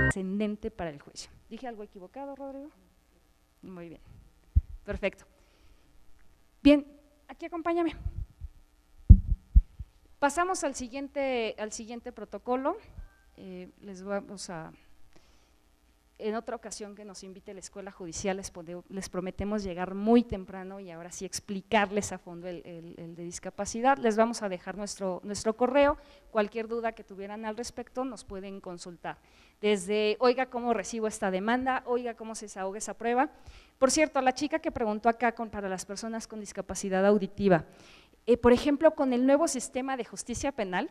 Ascendente para el juicio. ¿Dije algo equivocado, Rodrigo? Muy bien, perfecto. Bien, aquí acompáñame. Pasamos al siguiente protocolo. Les vamos a… En otra ocasión que nos invite la Escuela Judicial les prometemos llegar muy temprano y ahora sí explicarles a fondo el de discapacidad. Les vamos a dejar nuestro correo, cualquier duda que tuvieran al respecto nos pueden consultar. Desde, oiga, ¿cómo recibo esta demanda? Oiga, ¿cómo se desahoga esa prueba? Por cierto, la chica que preguntó acá para las personas con discapacidad auditiva, por ejemplo, con el nuevo sistema de justicia penal,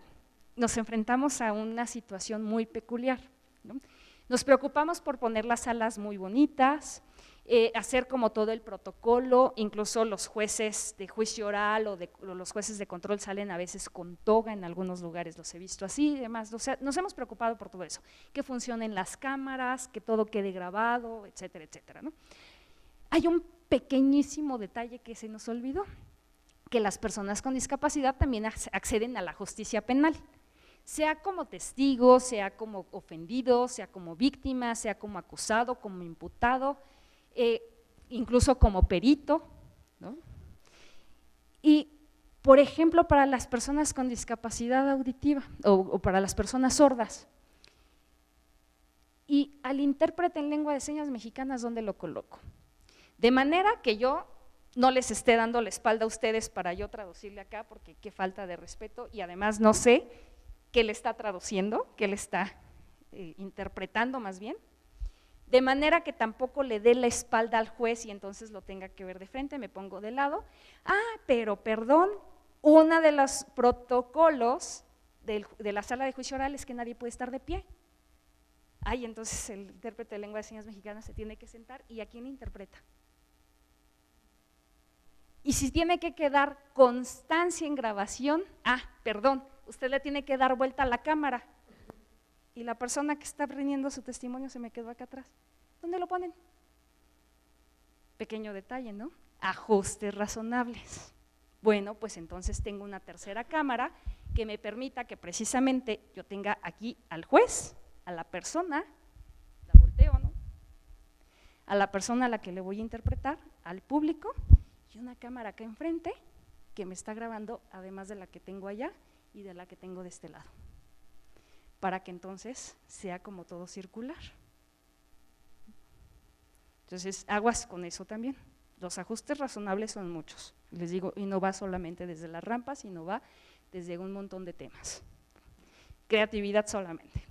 nos enfrentamos a una situación muy peculiar, ¿no? Nos preocupamos por poner las salas muy bonitas, hacer como todo el protocolo, incluso los jueces de juicio oral o los jueces de control salen a veces con toga, en algunos lugares los he visto así y demás. O sea, nos hemos preocupado por todo eso, que funcionen las cámaras, que todo quede grabado, etcétera, etcétera, ¿no? Hay un pequeñísimo detalle que se nos olvidó, que las personas con discapacidad también acceden a la justicia penal, sea como testigo, sea como ofendido, sea como víctima, sea como acusado, como imputado, incluso como perito, ¿no? Y, por ejemplo, para las personas con discapacidad auditiva o para las personas sordas, y al intérprete en lengua de señas mexicanas, ¿dónde lo coloco? De manera que yo no les esté dando la espalda a ustedes para yo traducirle acá, porque qué falta de respeto, y además no sé qué le está traduciendo, qué le está interpretando más bien, de manera que tampoco le dé la espalda al juez y entonces lo tenga que ver de frente, me pongo de lado. Pero perdón, uno de los protocolos de la sala de juicio oral es que nadie puede estar de pie. Entonces el intérprete de lengua de señas mexicana se tiene que sentar, ¿y a quién interpreta? Y si tiene que quedar constancia en grabación, perdón, usted le tiene que dar vuelta a la cámara y la persona que está rindiendo su testimonio se me quedó acá atrás. ¿Dónde lo ponen? Pequeño detalle, ¿no? Ajustes razonables. Bueno, pues entonces tengo una tercera cámara que me permita que precisamente yo tenga aquí al juez, a la persona, la volteo, ¿no? A la persona a la que le voy a interpretar, al público, y una cámara acá enfrente que me está grabando, además de la que tengo allá y de la que tengo de este lado, para que entonces sea como todo circular. Entonces, aguas con eso también. Los ajustes razonables son muchos, les digo, y no va solamente desde las rampas, sino va desde un montón de temas. Creatividad solamente.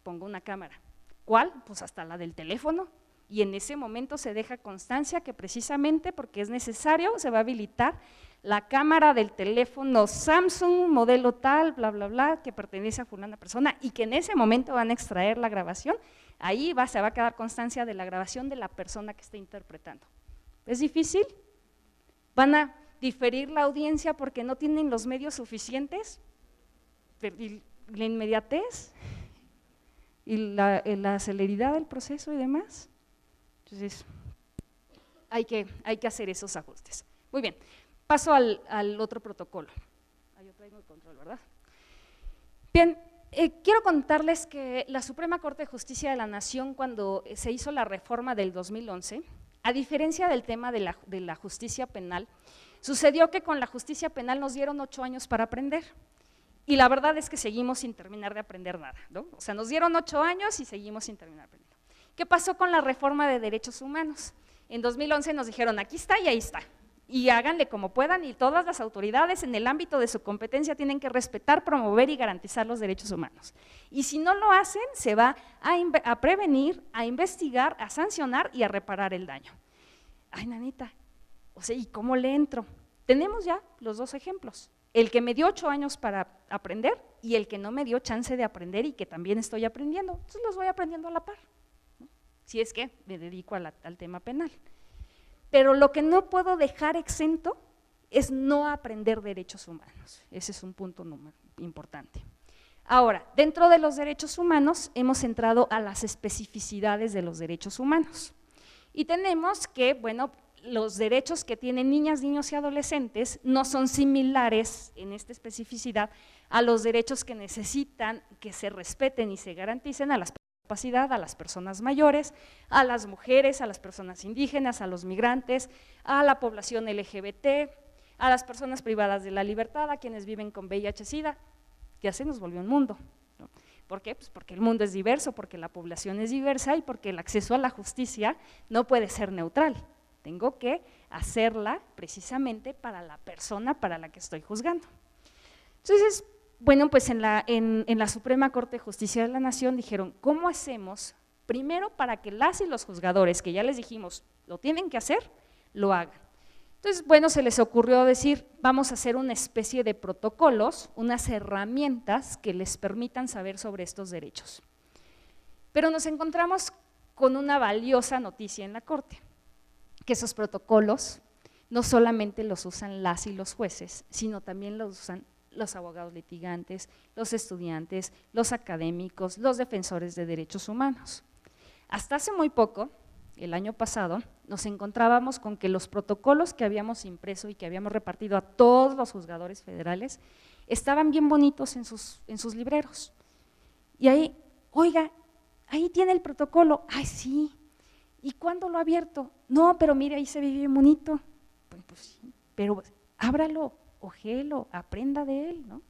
Pongo una cámara. ¿Cuál? Pues hasta la del teléfono. Y en ese momento se deja constancia que precisamente porque es necesario se va a habilitar la cámara del teléfono Samsung, modelo tal, bla, bla, bla, que pertenece a fulana persona y que en ese momento van a extraer la grabación, ahí se va a quedar constancia de la grabación de la persona que está interpretando. ¿Es difícil? ¿Van a diferir la audiencia porque no tienen los medios suficientes? ¿Y la inmediatez? ¿Y la celeridad del proceso y demás? Entonces, hay que hacer esos ajustes. Muy bien, paso al otro protocolo. Yo traigo el control, ¿verdad? Bien, quiero contarles que la Suprema Corte de Justicia de la Nación, cuando se hizo la reforma del 2011, a diferencia del tema de la justicia penal, sucedió que con la justicia penal nos dieron 8 años para aprender. Y la verdad es que seguimos sin terminar de aprender nada, ¿no? O sea, nos dieron 8 años y seguimos sin terminar de aprender. ¿Qué pasó con la reforma de derechos humanos? En 2011 nos dijeron, aquí está y ahí está, y háganle como puedan, y todas las autoridades en el ámbito de su competencia tienen que respetar, promover y garantizar los derechos humanos. Y si no lo hacen, se va a prevenir, a investigar, a sancionar y a reparar el daño. Nanita, o sea, ¿y cómo le entro? Tenemos ya los dos ejemplos. El que me dio 8 años para aprender y el que no me dio chance de aprender y que también estoy aprendiendo. Entonces los voy aprendiendo a la par, ¿no? Si es que me dedico al tema penal. Pero lo que no puedo dejar exento es no aprender derechos humanos. Ese es un punto importante. Ahora, dentro de los derechos humanos hemos entrado a las especificidades de los derechos humanos. Y tenemos que, bueno, los derechos que tienen niñas, niños y adolescentes no son similares en esta especificidad a los derechos que necesitan que se respeten y se garanticen a las personas con discapacidad, a las personas mayores, a las mujeres, a las personas indígenas, a los migrantes, a la población LGBT, a las personas privadas de la libertad, a quienes viven con VIH-Sida. Ya se nos volvió un mundo, ¿no? ¿Por qué? Pues porque el mundo es diverso, porque la población es diversa y porque el acceso a la justicia no puede ser neutral. Tengo que hacerla precisamente para la persona para la que estoy juzgando. Entonces, bueno, pues en la Suprema Corte de Justicia de la Nación dijeron, ¿cómo hacemos? Primero, para que las y los juzgadores, que ya les dijimos, lo tienen que hacer, lo hagan. Entonces, bueno, se les ocurrió decir, vamos a hacer una especie de protocolos, unas herramientas que les permitan saber sobre estos derechos. Pero nos encontramos con una valiosa noticia en la Corte, que esos protocolos no solamente los usan las y los jueces, sino también los usan los abogados litigantes, los estudiantes, los académicos, los defensores de derechos humanos. Hasta hace muy poco, el año pasado, nos encontrábamos con que los protocolos que habíamos impreso y que habíamos repartido a todos los juzgadores federales estaban bien bonitos en sus libreros. Y ahí, oiga, ahí tiene el protocolo. Ay, sí. ¿Y cuándo lo ha abierto? No, pero mire, ahí se ve bien bonito. Pues sí, pero ábralo, ojéelo, aprenda de él, ¿no?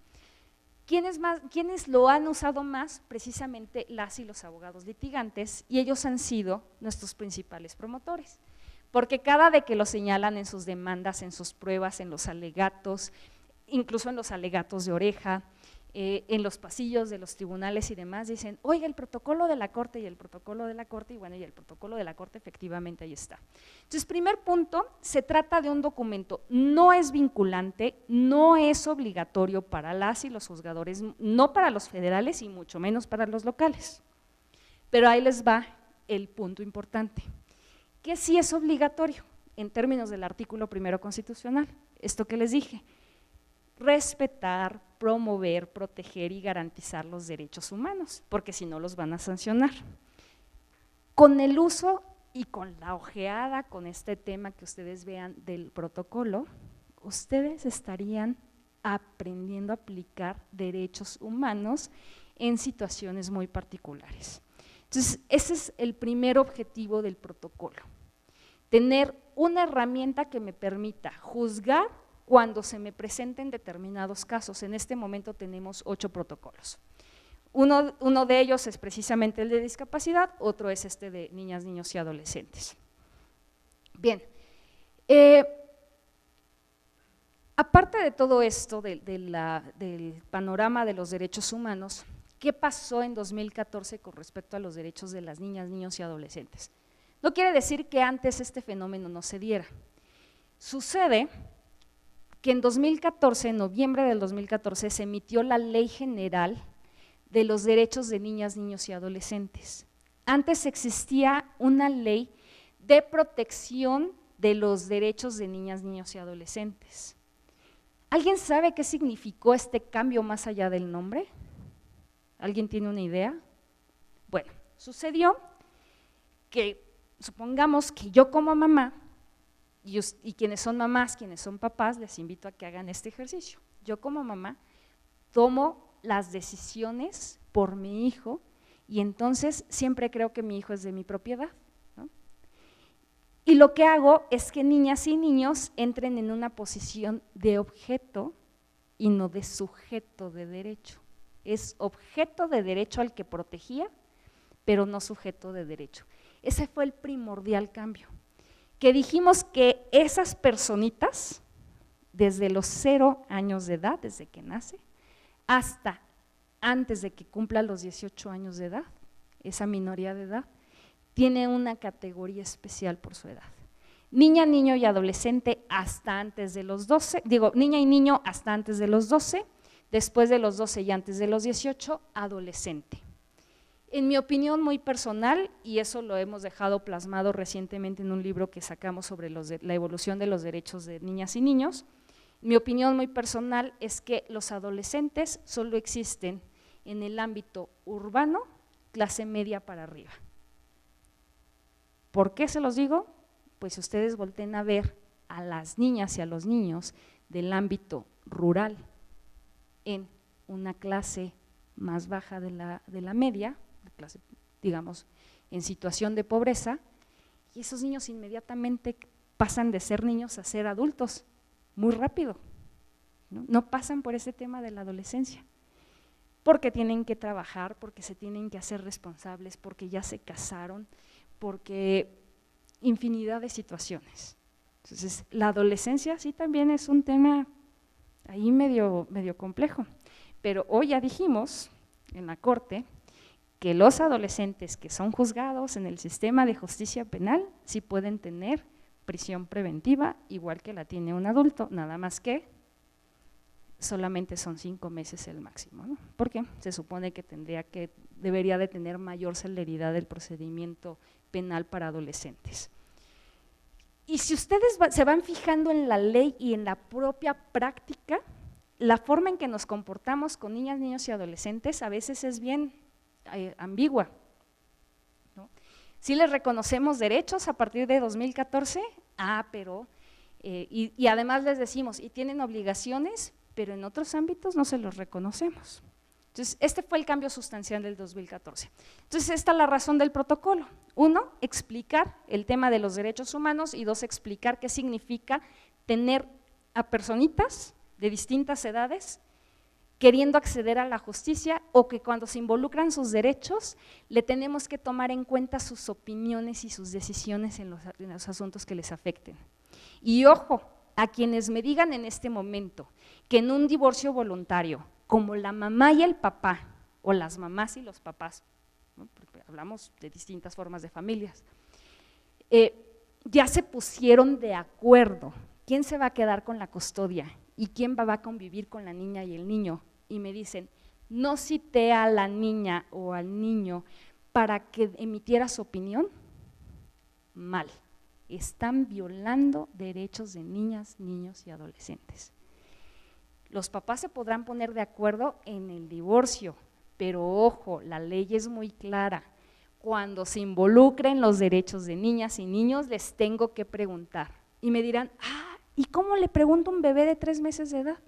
¿Quiénes lo han usado más? Precisamente las y los abogados litigantes, y ellos han sido nuestros principales promotores, porque cada vez que lo señalan en sus demandas, en sus pruebas, en los alegatos, incluso en los alegatos de oreja, en los pasillos de los tribunales y demás, dicen, oiga, el protocolo de la Corte y el protocolo de la Corte, y bueno, y el protocolo de la Corte efectivamente ahí está. Entonces, primer punto, se trata de un documento, no es vinculante, no es obligatorio para las y los juzgadores, no para los federales y mucho menos para los locales. Pero ahí les va el punto importante, que sí es obligatorio en términos del artículo 1 constitucional, esto que les dije, respetar, promover, proteger y garantizar los derechos humanos, porque si no los van a sancionar. Con el uso y con la ojeada, con este tema que ustedes vean del protocolo, ustedes estarían aprendiendo a aplicar derechos humanos en situaciones muy particulares. Entonces, ese es el primer objetivo del protocolo, tener una herramienta que me permita juzgar cuando se me presenten determinados casos. En este momento tenemos 8 protocolos. Uno de ellos es precisamente el de discapacidad, otro es este de niñas, niños y adolescentes. Bien, aparte de todo esto, del panorama de los derechos humanos, ¿qué pasó en 2014 con respecto a los derechos de las niñas, niños y adolescentes? No quiere decir que antes este fenómeno no se diera. Sucede que en 2014, en noviembre del 2014, se emitió la Ley General de los Derechos de Niñas, Niños y Adolescentes. Antes existía una ley de protección de los derechos de niñas, niños y adolescentes. ¿Alguien sabe qué significó este cambio más allá del nombre? ¿Alguien tiene una idea? Bueno, sucedió que, supongamos que yo como mamá, y quienes son mamás, quienes son papás, les invito a que hagan este ejercicio. Yo como mamá tomo las decisiones por mi hijo y entonces siempre creo que mi hijo es de mi propiedad, ¿no? Y lo que hago es que niñas y niños entren en una posición de objeto y no de sujeto de derecho. Es objeto de derecho al que protegía, pero no sujeto de derecho. Ese fue el primordial cambio, que dijimos que esas personitas, desde los 0 años de edad, desde que nace, hasta antes de que cumpla los 18 años de edad, esa minoría de edad, tiene una categoría especial por su edad. Niña, niño y adolescente hasta antes de los 12, niña y niño hasta antes de los 12, después de los 12 y antes de los 18, adolescente. En mi opinión muy personal, y eso lo hemos dejado plasmado recientemente en un libro que sacamos sobre la evolución de los derechos de niñas y niños, mi opinión muy personal es que los adolescentes solo existen en el ámbito urbano, clase media para arriba. ¿Por qué se los digo? pues ustedes volteen a ver a las niñas y a los niños del ámbito rural en una clase más baja de la media, clase, digamos, en situación de pobreza, y esos niños inmediatamente pasan de ser niños a ser adultos, muy rápido, ¿no? No pasan por ese tema de la adolescencia, porque tienen que trabajar, porque se tienen que hacer responsables, porque ya se casaron, porque infinidad de situaciones. Entonces, la adolescencia sí también es un tema ahí medio complejo, pero hoy ya dijimos en la Corte que los adolescentes que son juzgados en el sistema de justicia penal sí pueden tener prisión preventiva, igual que la tiene un adulto, nada más que solamente son 5 meses el máximo, ¿no? Porque se supone que debería de tener mayor celeridad el procedimiento penal para adolescentes. Y si ustedes se van fijando en la ley y en la propia práctica, la forma en que nos comportamos con niñas, niños y adolescentes a veces es bien ambigua, ¿no? Sí les reconocemos derechos a partir de 2014, pero y además les decimos, y tienen obligaciones, pero en otros ámbitos no se los reconocemos. Entonces, este fue el cambio sustancial del 2014. Entonces, esta es la razón del protocolo. 1, explicar el tema de los derechos humanos, y 2, explicar qué significa tener a personitas de distintas edades queriendo acceder a la justicia, o que cuando se involucran sus derechos le tenemos que tomar en cuenta sus opiniones y sus decisiones en los asuntos que les afecten. Y ojo, a quienes me digan en este momento que en un divorcio voluntario, como la mamá y el papá, o las mamás y los papás, ¿no? Porque hablamos de distintas formas de familias, ya se pusieron de acuerdo quién se va a quedar con la custodia y quién va a convivir con la niña y el niño, y me dicen, no cité a la niña o al niño para que emitiera su opinión, mal, están violando derechos de niñas, niños y adolescentes. Los papás se podrán poner de acuerdo en el divorcio, pero ojo, la ley es muy clara, cuando se involucren los derechos de niñas y niños les tengo que preguntar, y me dirán, ¿y cómo le pregunto a un bebé de 3 meses de edad?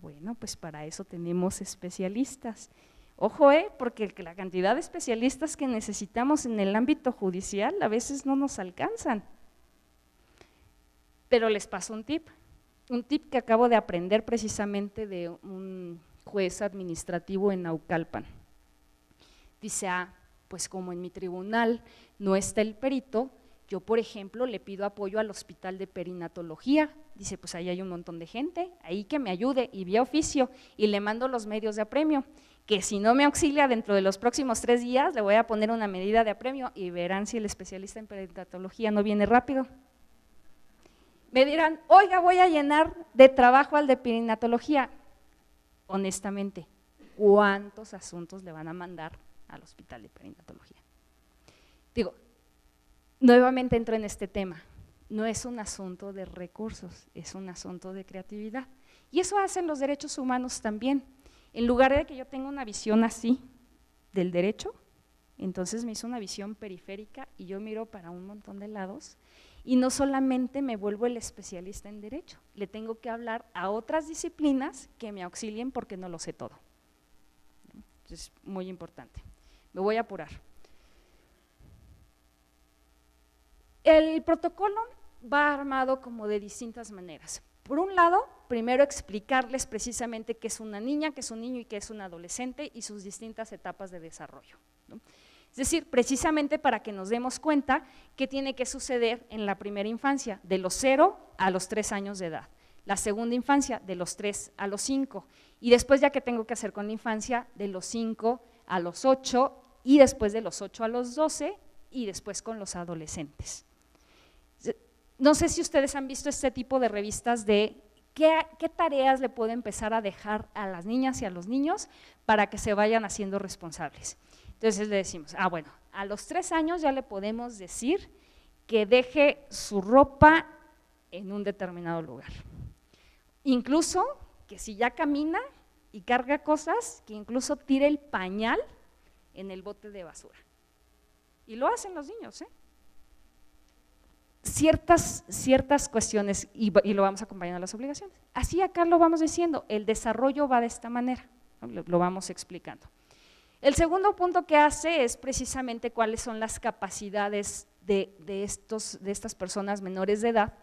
Bueno, pues para eso tenemos especialistas. Ojo, porque la cantidad de especialistas que necesitamos en el ámbito judicial a veces no nos alcanzan. Pero les paso un tip que acabo de aprender precisamente de un juez administrativo en Naucalpan. Dice, pues como en mi tribunal no está el perito, yo, por ejemplo, le pido apoyo al hospital de perinatología. Dice, pues ahí hay un montón de gente, ahí que me ayude, y vía oficio, y le mando los medios de apremio, que si no me auxilia dentro de los próximos 3 días, le voy a poner una medida de apremio, y verán si el especialista en perinatología no viene rápido. Me dirán, oiga, voy a llenar de trabajo al de perinatología. Honestamente, ¿cuántos asuntos le van a mandar al hospital de perinatología? Digo, nuevamente entro en este tema, no es un asunto de recursos, es un asunto de creatividad. Y eso hacen los derechos humanos también. En lugar de que yo tenga una visión así del derecho, entonces me hizo una visión periférica y yo miro para un montón de lados y no solamente me vuelvo el especialista en derecho, le tengo que hablar a otras disciplinas que me auxilien porque no lo sé todo. Entonces, muy importante. Me voy a apurar. El protocolo va armado como de distintas maneras. Por un lado, primero explicarles precisamente qué es una niña, qué es un niño y qué es un adolescente y sus distintas etapas de desarrollo, ¿no? Es decir, precisamente para que nos demos cuenta qué tiene que suceder en la primera infancia, de los 0 a los 3 años de edad, la segunda infancia de los 3 a los 5 y después ya qué tengo que hacer con la infancia de los 5 a los 8 y después de los 8 a los 12 y después con los adolescentes. No sé si ustedes han visto este tipo de revistas de qué tareas le puedo empezar a dejar a las niñas y a los niños para que se vayan haciendo responsables. Entonces le decimos, bueno, a los 3 años ya le podemos decir que deje su ropa en un determinado lugar. Incluso que si ya camina y carga cosas, que incluso tire el pañal en el bote de basura. Y lo hacen los niños, ciertas cuestiones y lo vamos acompañando a las obligaciones. Así acá lo vamos diciendo, el desarrollo va de esta manera, ¿no? Lo vamos explicando. El segundo punto que hace es precisamente cuáles son las capacidades de estas personas menores de edad,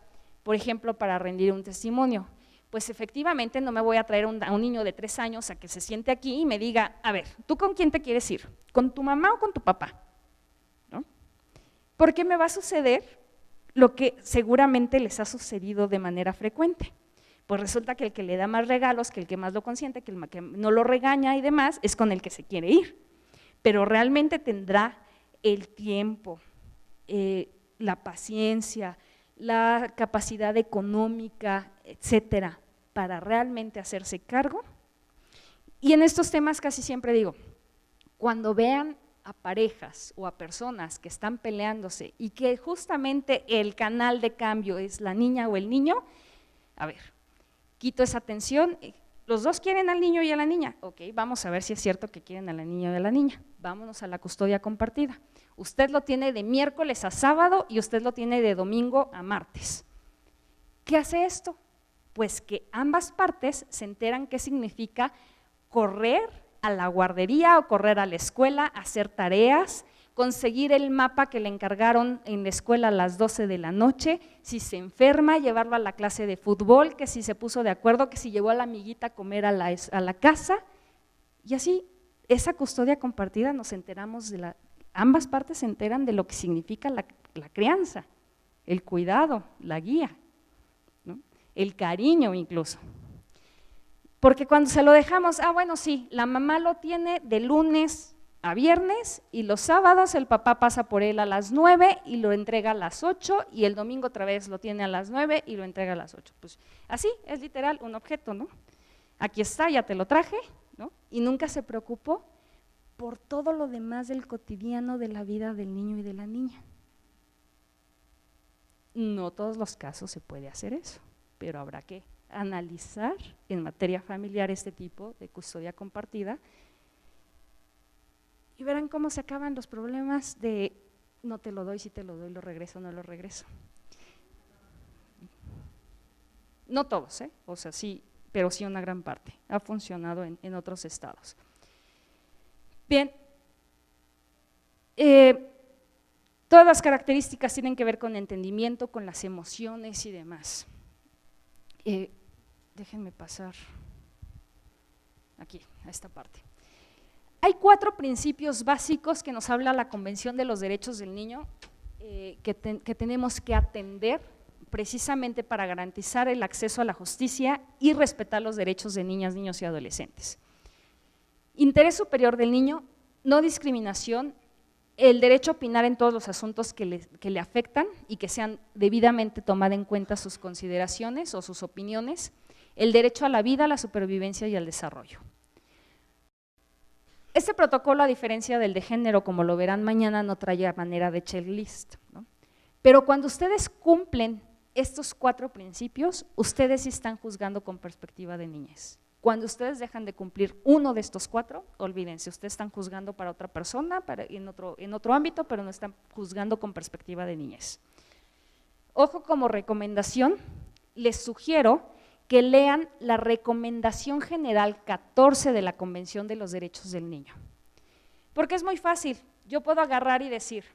por ejemplo, para rendir un testimonio. Pues efectivamente no me voy a traer a un niño de 3 años a que se siente aquí y me diga, a ver, ¿tú con quién te quieres ir? ¿Con tu mamá o con tu papá? ¿No? Porque me va a suceder lo que seguramente les ha sucedido de manera frecuente. Pues resulta que el que le da más regalos, que el que más lo consiente, que el que no lo regaña y demás, es con el que se quiere ir. Pero realmente tendrá el tiempo, la paciencia, la capacidad económica, etcétera, para realmente hacerse cargo. Y en estos temas casi siempre digo, cuando vean a parejas o a personas que están peleándose y que justamente el canal de cambio es la niña o el niño, a ver, quito esa tensión, los dos quieren al niño y a la niña, ok, vamos a ver si es cierto que quieren a la niña y a la niña, vámonos a la custodia compartida. Usted lo tiene de miércoles a sábado y usted lo tiene de domingo a martes. ¿Qué hace esto? Pues que ambas partes se enteran qué significa correr a la guardería o correr a la escuela, hacer tareas, conseguir el mapa que le encargaron en la escuela a las 12 de la noche, si se enferma, llevarlo a la clase de fútbol, que si se puso de acuerdo, que si llevó a la amiguita a comer a la casa, y así esa custodia compartida nos enteramos ambas partes se enteran de lo que significa la crianza, el cuidado, la guía, ¿no? El cariño incluso. Porque cuando se lo dejamos, bueno, sí, la mamá lo tiene de lunes a viernes y los sábados el papá pasa por él a las 9 y lo entrega a las 8 y el domingo otra vez lo tiene a las 9 y lo entrega a las 8. Pues así es literal un objeto, ¿no? Aquí está, ya te lo traje, ¿no? Y nunca se preocupó por todo lo demás del cotidiano de la vida del niño y de la niña. No todos los casos se puede hacer eso, pero habrá que analizar en materia familiar este tipo de custodia compartida y verán cómo se acaban los problemas de no te lo doy, si te lo doy, lo regreso, no lo regreso. No todos, o sea, sí, pero sí una gran parte, ha funcionado en otros estados. Bien, todas las características tienen que ver con entendimiento, con las emociones y demás. Déjenme pasar aquí, a esta parte. Hay 4 principios básicos que nos habla la Convención de los Derechos del Niño que tenemos que atender precisamente para garantizar el acceso a la justicia y respetar los derechos de niñas, niños y adolescentes. Interés superior del niño, no discriminación, el derecho a opinar en todos los asuntos que le afectan y que sean debidamente tomadas en cuenta sus consideraciones o sus opiniones, el derecho a la vida, a la supervivencia y al desarrollo. Este protocolo, a diferencia del de género, como lo verán mañana, no trae manera de checklist, ¿no? Pero cuando ustedes cumplen estos 4 principios, ustedes sí están juzgando con perspectiva de niñez. Cuando ustedes dejan de cumplir uno de estos 4, olvídense, ustedes están juzgando para otra persona, en otro ámbito, pero no están juzgando con perspectiva de niñez. Ojo, como recomendación, les sugiero que lean la Recomendación General 14 de la Convención de los Derechos del Niño. Porque es muy fácil, yo puedo agarrar y decir,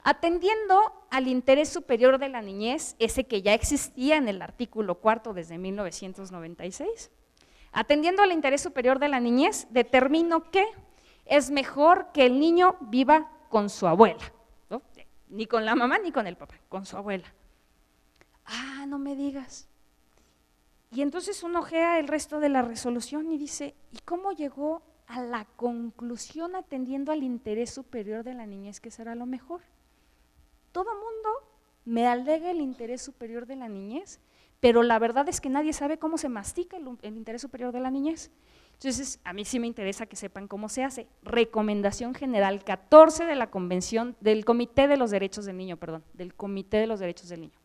atendiendo al interés superior de la niñez, ese que ya existía en el artículo 4 desde 1996, atendiendo al interés superior de la niñez, determino que es mejor que el niño viva con su abuela, ¿no? Ni con la mamá ni con el papá, con su abuela. No me digas. Y entonces uno ojea el resto de la resolución y dice, ¿y cómo llegó a la conclusión atendiendo al interés superior de la niñez que será lo mejor? Todo mundo me alega el interés superior de la niñez, pero la verdad es que nadie sabe cómo se mastica el interés superior de la niñez. Entonces, a mí sí me interesa que sepan cómo se hace. Recomendación General 14 de la Convención, del Comité de los Derechos del Niño, del Comité de los Derechos del Niño.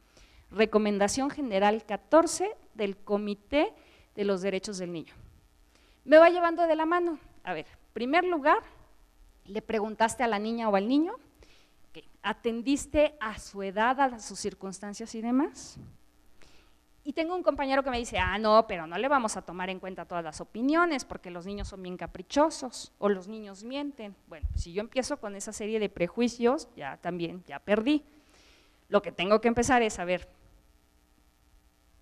Recomendación General 14 del Comité de los Derechos del Niño. Me va llevando de la mano. A ver, en primer lugar, le preguntaste a la niña o al niño, Ok, ¿atendiste a su edad, a sus circunstancias y demás? Y tengo un compañero que me dice, no, pero no le vamos a tomar en cuenta todas las opiniones porque los niños son bien caprichosos o los niños mienten. Bueno, si yo empiezo con esa serie de prejuicios, ya perdí. Lo que tengo que empezar es, a ver,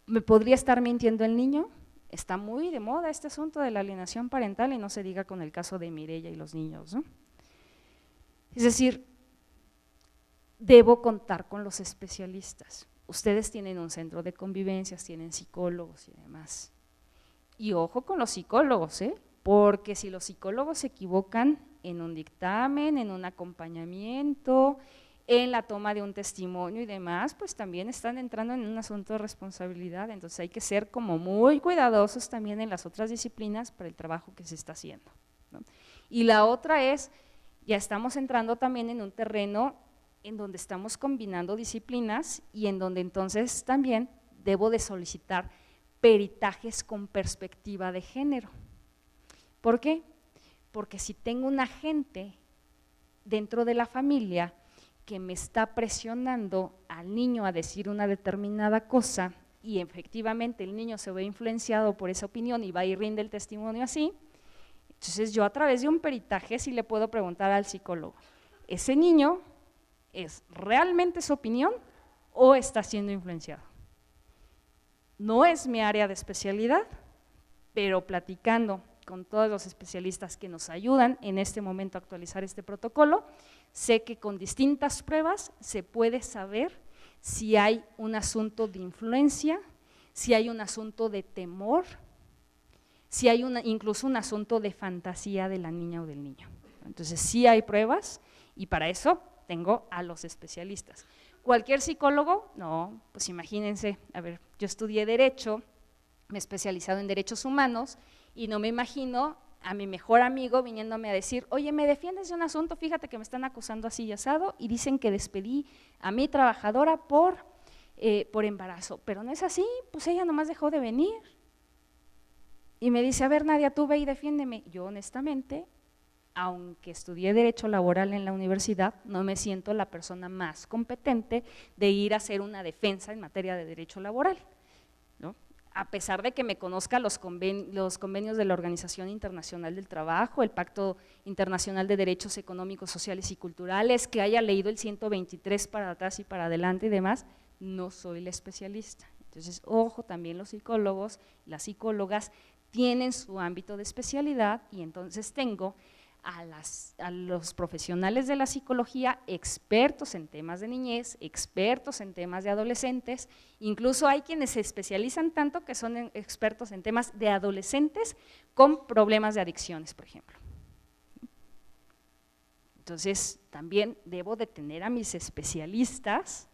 ¿me podría estar mintiendo el niño? Está muy de moda este asunto de la alienación parental y no se diga con el caso de Mireya y los niños, ¿no? Es decir, debo contar con los especialistas. Ustedes tienen un centro de convivencias, tienen psicólogos y demás. Y ojo con los psicólogos, porque si los psicólogos se equivocan en un dictamen, en un acompañamiento, en la toma de un testimonio y demás, pues también están entrando en un asunto de responsabilidad. Entonces hay que ser como muy cuidadosos también en las otras disciplinas para el trabajo que se está haciendo, ¿no? Y la otra es, ya estamos entrando también en un terreno en donde estamos combinando disciplinas y en donde entonces también debo de solicitar peritajes con perspectiva de género. ¿Por qué? Porque si tengo un agente dentro de la familia que me está presionando al niño a decir una determinada cosa y efectivamente el niño se ve influenciado por esa opinión y va y rinde el testimonio así, entonces yo a través de un peritaje sí le puedo preguntar al psicólogo, ¿ese niño es realmente su opinión o está siendo influenciado? No es mi área de especialidad, pero platicando con todos los especialistas que nos ayudan en este momento a actualizar este protocolo, sé que con distintas pruebas se puede saber si hay un asunto de influencia, si hay un asunto de temor, si hay incluso un asunto de fantasía de la niña o del niño. Entonces sí hay pruebas y para eso tengo a los especialistas. ¿Cualquier psicólogo? No, pues imagínense, a ver, yo estudié Derecho, me he especializado en Derechos Humanos y no me imagino a mi mejor amigo viniéndome a decir, oye, ¿me defiendes de un asunto? Fíjate que me están acusando así y asado y dicen que despedí a mi trabajadora por embarazo, pero no es así, pues ella nomás dejó de venir. Y me dice, a ver, Nadia, tú ve y defiéndeme. Yo honestamente, aunque estudié Derecho Laboral en la universidad, no me siento la persona más competente de ir a hacer una defensa en materia de derecho laboral, ¿no? A pesar de que me conozca los convenios de la Organización Internacional del Trabajo, el Pacto Internacional de Derechos Económicos, Sociales y Culturales, que haya leído el 123 para atrás y para adelante y demás, no soy la especialista. Entonces, ojo, también los psicólogos, las psicólogas tienen su ámbito de especialidad y entonces tengo a los profesionales de la psicología expertos en temas de niñez, expertos en temas de adolescentes, incluso hay quienes se especializan tanto que son expertos en temas de adolescentes con problemas de adicciones, por ejemplo. Entonces, también debo de tener a mis especialistas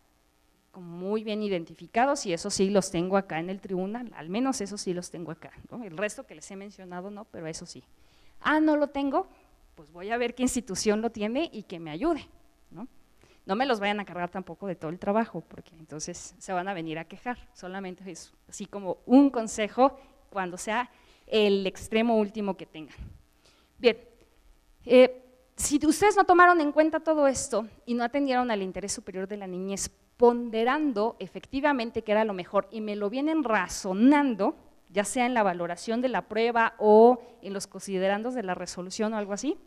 muy bien identificados y eso sí los tengo acá en el tribunal, al menos eso sí los tengo acá, ¿no? El resto que les he mencionado no, pero eso sí. No lo tengo, pues voy a ver qué institución lo tiene y que me ayude, ¿no? No me los vayan a cargar tampoco de todo el trabajo, porque entonces se van a venir a quejar, solamente es así como un consejo cuando sea el extremo último que tengan. Bien, si ustedes no tomaron en cuenta todo esto y no atendieron al interés superior de la niñez, ponderando efectivamente que era lo mejor y me lo vienen razonando, ya sea en la valoración de la prueba o en los considerandos de la resolución o algo así,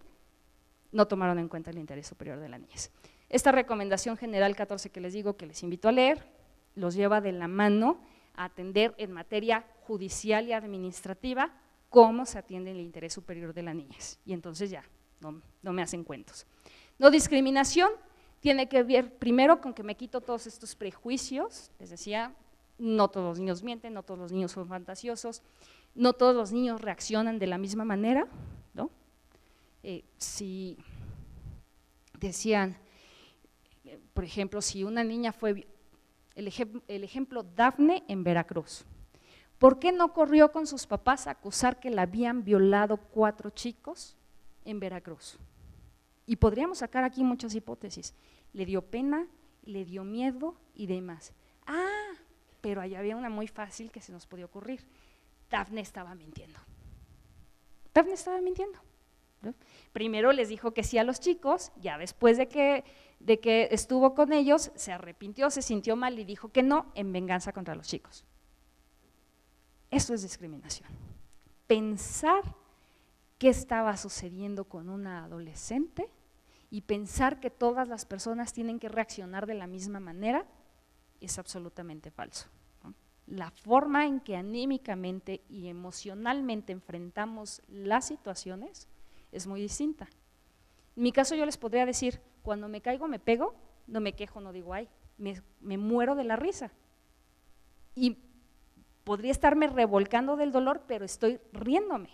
no tomaron en cuenta el interés superior de la niñez. Esta recomendación general 14 que les digo, que les invito a leer, los lleva de la mano a atender en materia judicial y administrativa cómo se atiende el interés superior de la niñez. Y entonces ya, no me hacen cuentos. No discriminación tiene que ver primero con que me quito todos estos prejuicios, les decía, no todos los niños mienten, no todos los niños son fantasiosos, no todos los niños reaccionan de la misma manera, ¿no? Si decían, por ejemplo, si una niña fue, el ejemplo Dafne en Veracruz, ¿por qué no corrió con sus papás a acusar que la habían violado 4 chicos en Veracruz? Y podríamos sacar aquí muchas hipótesis, le dio pena, le dio miedo y demás. Pero allá había una muy fácil que se nos podía ocurrir, Dafne estaba mintiendo. Dafne estaba mintiendo. ¿no? Primero les dijo que sí a los chicos, ya después de que estuvo con ellos, se arrepintió, se sintió mal y dijo que no, en venganza contra los chicos. Eso es discriminación. Pensar qué estaba sucediendo con una adolescente y pensar que todas las personas tienen que reaccionar de la misma manera es absolutamente falso, ¿no? La forma en que anímicamente y emocionalmente enfrentamos las situaciones es muy distinta. En mi caso yo les podría decir, cuando me caigo me pego, no me quejo, no digo ay, me muero de la risa. Y podría estarme revolcando del dolor, pero estoy riéndome.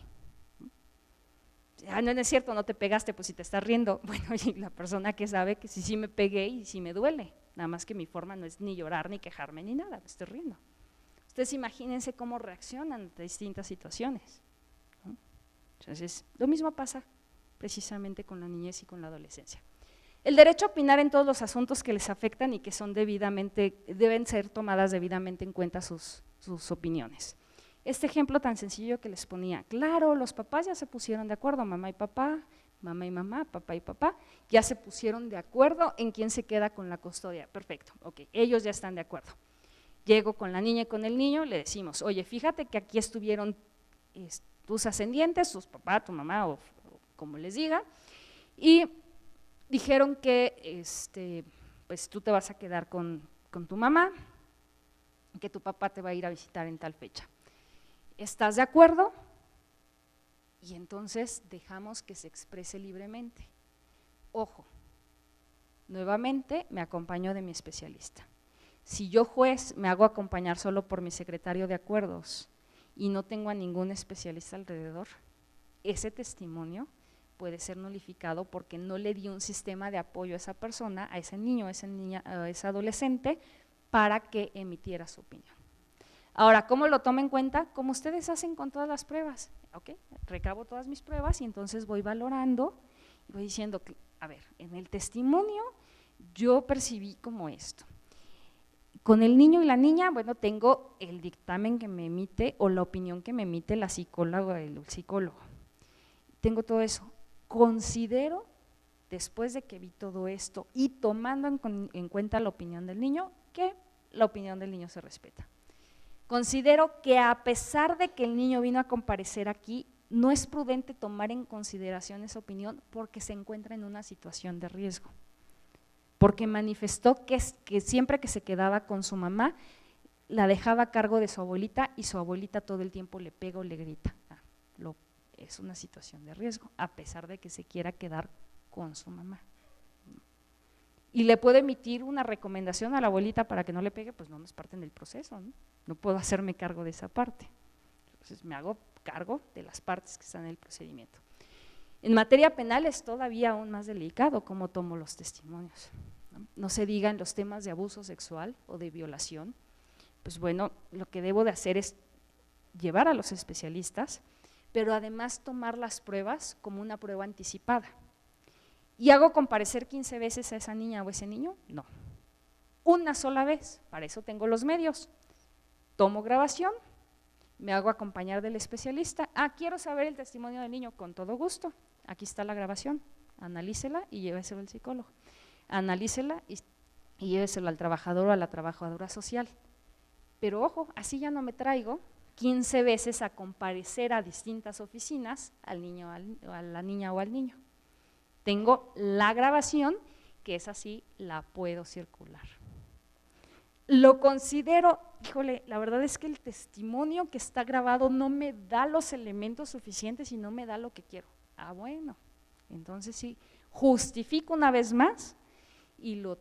Ah, no es cierto, no te pegaste, pues si te estás riendo. Bueno, y la persona que sabe que sí me pegué y sí me duele, nada más que mi forma no es ni llorar, ni quejarme, ni nada, me estoy riendo. Ustedes imagínense cómo reaccionan ante distintas situaciones, ¿no? Entonces, lo mismo pasa precisamente con la niñez y con la adolescencia. El derecho a opinar en todos los asuntos que les afectan y que son deben ser tomadas debidamente en cuenta sus opiniones. Este ejemplo tan sencillo que les ponía, claro, los papás ya se pusieron de acuerdo, mamá y mamá, papá y papá, ya se pusieron de acuerdo en quién se queda con la custodia. Perfecto, ok, ellos ya están de acuerdo. Llego con la niña y con el niño, le decimos, oye, fíjate que aquí estuvieron tus ascendientes, tus papá, tu mamá o como les diga, y dijeron que pues tú te vas a quedar con tu mamá, que tu papá te va a ir a visitar en tal fecha. ¿Estás de acuerdo? Y entonces dejamos que se exprese libremente. Ojo, nuevamente me acompaño de mi especialista. Si yo juez me hago acompañar solo por mi secretario de acuerdos y no tengo a ningún especialista alrededor, ese testimonio puede ser nulificado porque no le di un sistema de apoyo a esa persona, a ese niño, a esa niña, a ese adolescente, para que emitiera su opinión. Ahora, ¿cómo lo tomo en cuenta? Como ustedes hacen con todas las pruebas, ¿ok? Recabo todas mis pruebas y entonces voy valorando y voy diciendo, a ver, en el testimonio yo percibí como esto. Con el niño y la niña, bueno, tengo el dictamen que me emite o la opinión que me emite la psicóloga o el psicólogo. Tengo todo eso. Considero, después de que vi todo esto y tomando en cuenta la opinión del niño, que la opinión del niño se respeta. Considero que a pesar de que el niño vino a comparecer aquí, no es prudente tomar en consideración esa opinión porque se encuentra en una situación de riesgo. Porque manifestó que siempre que se quedaba con su mamá, la dejaba a cargo de su abuelita y su abuelita todo el tiempo le pega o le grita. Es una situación de riesgo, a pesar de que se quiera quedar con su mamá. Y le puedo emitir una recomendación a la abuelita para que no le pegue, pues no nos parten del proceso, ¿no? No puedo hacerme cargo de esa parte. Entonces me hago cargo de las partes que están en el procedimiento. En materia penal es todavía aún más delicado cómo tomo los testimonios, ¿no? No se digan los temas de abuso sexual o de violación, pues bueno, lo que debo de hacer es llevar a los especialistas, pero además tomar las pruebas como una prueba anticipada. ¿Y hago comparecer 15 veces a esa niña o ese niño? No, una sola vez, para eso tengo los medios. Tomo grabación, me hago acompañar del especialista. Quiero saber el testimonio del niño, con todo gusto, aquí está la grabación, analícela y lléveselo al psicólogo. Analícela y lléveselo al trabajador o a la trabajadora social. Pero ojo, así ya no me traigo 15 veces a comparecer a distintas oficinas al niño, a la niña o al niño. Tengo la grabación, que es así, la puedo circular. Lo considero, híjole, la verdad es que el testimonio que está grabado no me da los elementos suficientes y no me da lo que quiero. Bueno, entonces sí, justifico una vez más y lo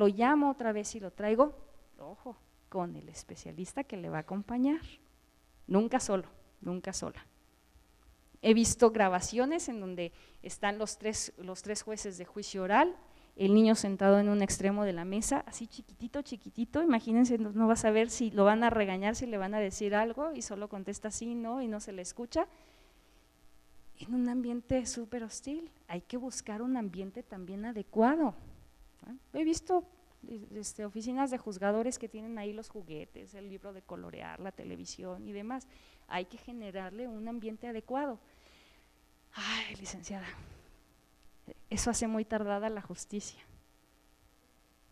llamo otra vez y lo traigo, ojo, con el especialista que le va a acompañar. Nunca solo, nunca sola. He visto grabaciones en donde están los tres jueces de juicio oral, el niño sentado en un extremo de la mesa, así chiquitito, imagínense, no vas a ver si lo van a regañar, si le van a decir algo y solo contesta sí, no, y no se le escucha. En un ambiente súper hostil, hay que buscar un ambiente también adecuado. He visto oficinas de juzgadores que tienen ahí los juguetes, el libro de colorear, la televisión y demás. Hay que generarle un ambiente adecuado. Ay, licenciada, eso hace muy tardada la justicia.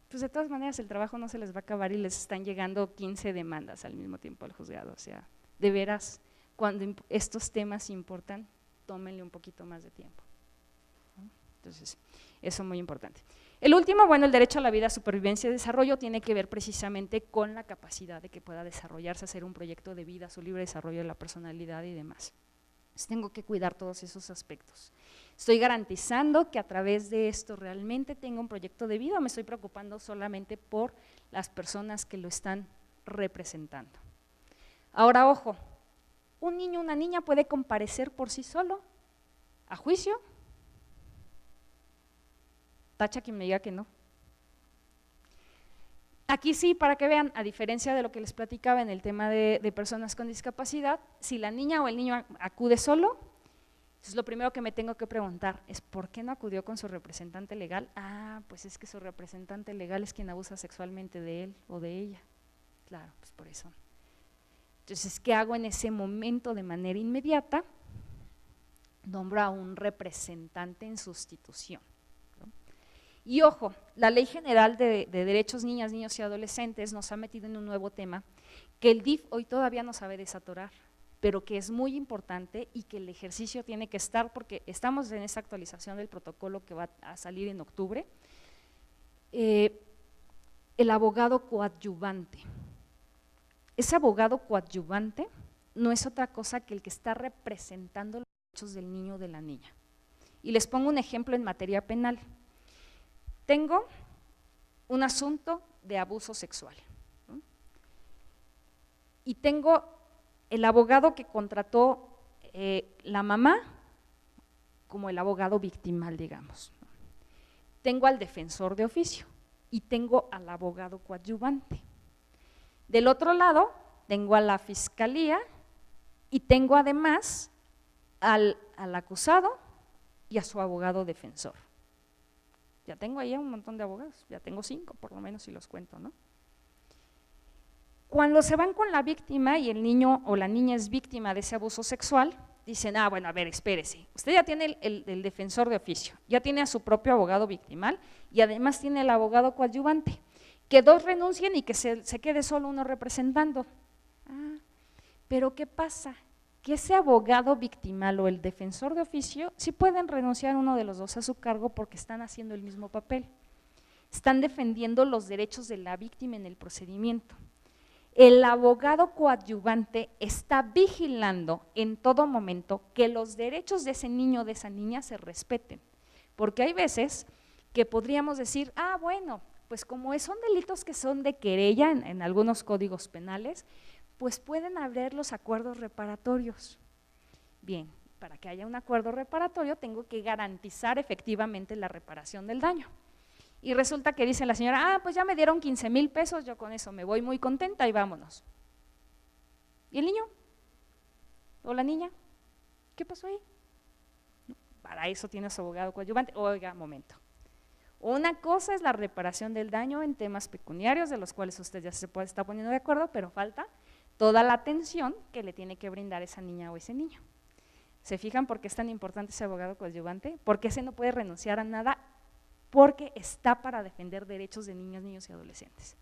Pues de todas maneras el trabajo no se les va a acabar y les están llegando 15 demandas al mismo tiempo al juzgado. O sea, de veras, cuando estos temas importan, tómenle un poquito más de tiempo. Entonces, eso es muy importante. El último, bueno, el derecho a la vida, supervivencia y desarrollo tiene que ver precisamente con la capacidad de que pueda desarrollarse, hacer un proyecto de vida, su libre desarrollo de la personalidad y demás. Entonces, tengo que cuidar todos esos aspectos. ¿Estoy garantizando que a través de esto realmente tenga un proyecto de vida o me estoy preocupando solamente por las personas que lo están representando? Ahora, ojo, un niño o una niña puede comparecer por sí solo a juicio. Tacha quien me diga que no. Aquí sí, para que vean, a diferencia de lo que les platicaba en el tema de personas con discapacidad, si la niña o el niño acude solo, entonces lo primero que me tengo que preguntar es ¿por qué no acudió con su representante legal? Ah, pues es que su representante legal es quien abusa sexualmente de él o de ella. Claro, pues por eso. Entonces, ¿qué hago en ese momento de manera inmediata? Nombro a un representante en sustitución. Y ojo, la Ley General de Derechos Niñas, Niños y Adolescentes nos ha metido en un nuevo tema que el DIF hoy todavía no sabe desatorar, pero que es muy importante y que el ejercicio tiene que estar, porque estamos en esta actualización del protocolo que va a salir en octubre, el abogado coadyuvante. Ese abogado coadyuvante no es otra cosa que el que está representando los derechos del niño o de la niña. Y les pongo un ejemplo en materia penal. Tengo un asunto de abuso sexual, ¿no? Y tengo el abogado que contrató la mamá como el abogado victimal, digamos. Tengo al defensor de oficio y tengo al abogado coadyuvante. Del otro lado, tengo a la fiscalía y tengo además al acusado y a su abogado defensor. Ya tengo ahí un montón de abogados, ya tengo 5 por lo menos si los cuento, ¿no? Cuando se van con la víctima y el niño o la niña es víctima de ese abuso sexual, dicen, ah, bueno, a ver, espérese, usted ya tiene el defensor de oficio, ya tiene a su propio abogado victimal y además tiene el abogado coadyuvante, que 2 renuncien y que se quede solo uno representando. Ah, pero ¿qué pasa? Que ese abogado victimal o el defensor de oficio sí pueden renunciar uno de los dos a su cargo porque están haciendo el mismo papel, están defendiendo los derechos de la víctima en el procedimiento. El abogado coadyuvante está vigilando en todo momento que los derechos de ese niño o de esa niña se respeten, porque hay veces que podríamos decir, ah, bueno, pues como son delitos que son de querella en algunos códigos penales, pues pueden haber los acuerdos reparatorios. Bien, para que haya un acuerdo reparatorio tengo que garantizar efectivamente la reparación del daño. Y resulta que dice la señora, ah, pues ya me dieron 15,000 pesos, yo con eso me voy muy contenta y vámonos. ¿Y el niño? ¿O la niña? ¿Qué pasó ahí? Para eso tiene su abogado coadyuvante. Oiga, momento. Una cosa es la reparación del daño en temas pecuniarios, de los cuales usted ya se puede estar poniendo de acuerdo, pero falta toda la atención que le tiene que brindar esa niña o ese niño. ¿Se fijan por qué es tan importante ese abogado coadyuvante? Porque ese no puede renunciar a nada, porque está para defender derechos de niñas, niños y adolescentes.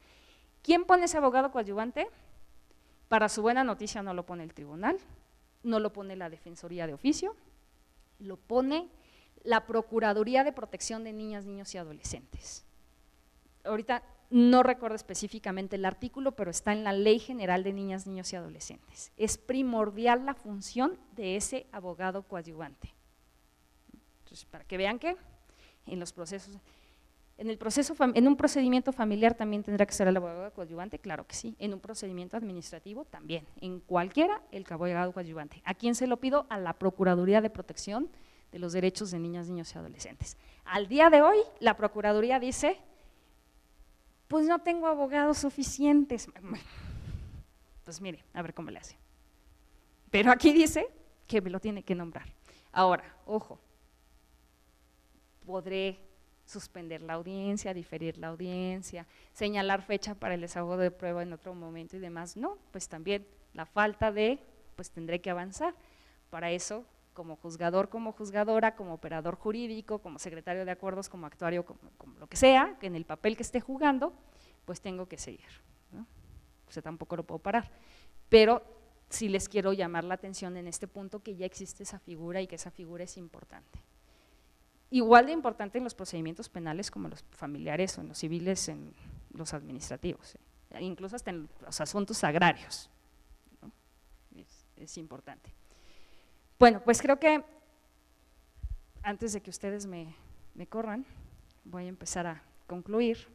¿Quién pone ese abogado coadyuvante? Para su buena noticia no lo pone el tribunal, no lo pone la Defensoría de Oficio, lo pone la Procuraduría de Protección de Niñas, Niños y Adolescentes. Ahorita no recuerdo específicamente el artículo, pero está en la Ley General de Niñas, Niños y Adolescentes. Es primordial la función de ese abogado coadyuvante. Entonces, para que vean que en los procesos, en un procedimiento familiar también tendrá que ser el abogado coadyuvante, claro que sí, en un procedimiento administrativo también, en cualquiera el abogado coadyuvante. ¿A quién se lo pido? A la Procuraduría de Protección de los Derechos de Niñas, Niños y Adolescentes. Al día de hoy, la Procuraduría dice, pues no tengo abogados suficientes. Pues mire, a ver cómo le hace. Pero aquí dice que me lo tiene que nombrar. Ahora, ojo, podré suspender la audiencia, diferir la audiencia, señalar fecha para el desahogo de prueba en otro momento y demás. No, pues también la falta de, pues tendré que avanzar. Para eso como juzgador, como juzgadora, como operador jurídico, como secretario de acuerdos, como actuario, como lo que sea, que en el papel que esté jugando, pues tengo que seguir, ¿no? O sea, tampoco lo puedo parar, pero sí les quiero llamar la atención en este punto que ya existe esa figura y que esa figura es importante. Igual de importante en los procedimientos penales como en los familiares o en los civiles, en los administrativos, incluso hasta en los asuntos agrarios, ¿no? Es importante. Bueno, pues creo que antes de que ustedes me corran, voy a empezar a concluir.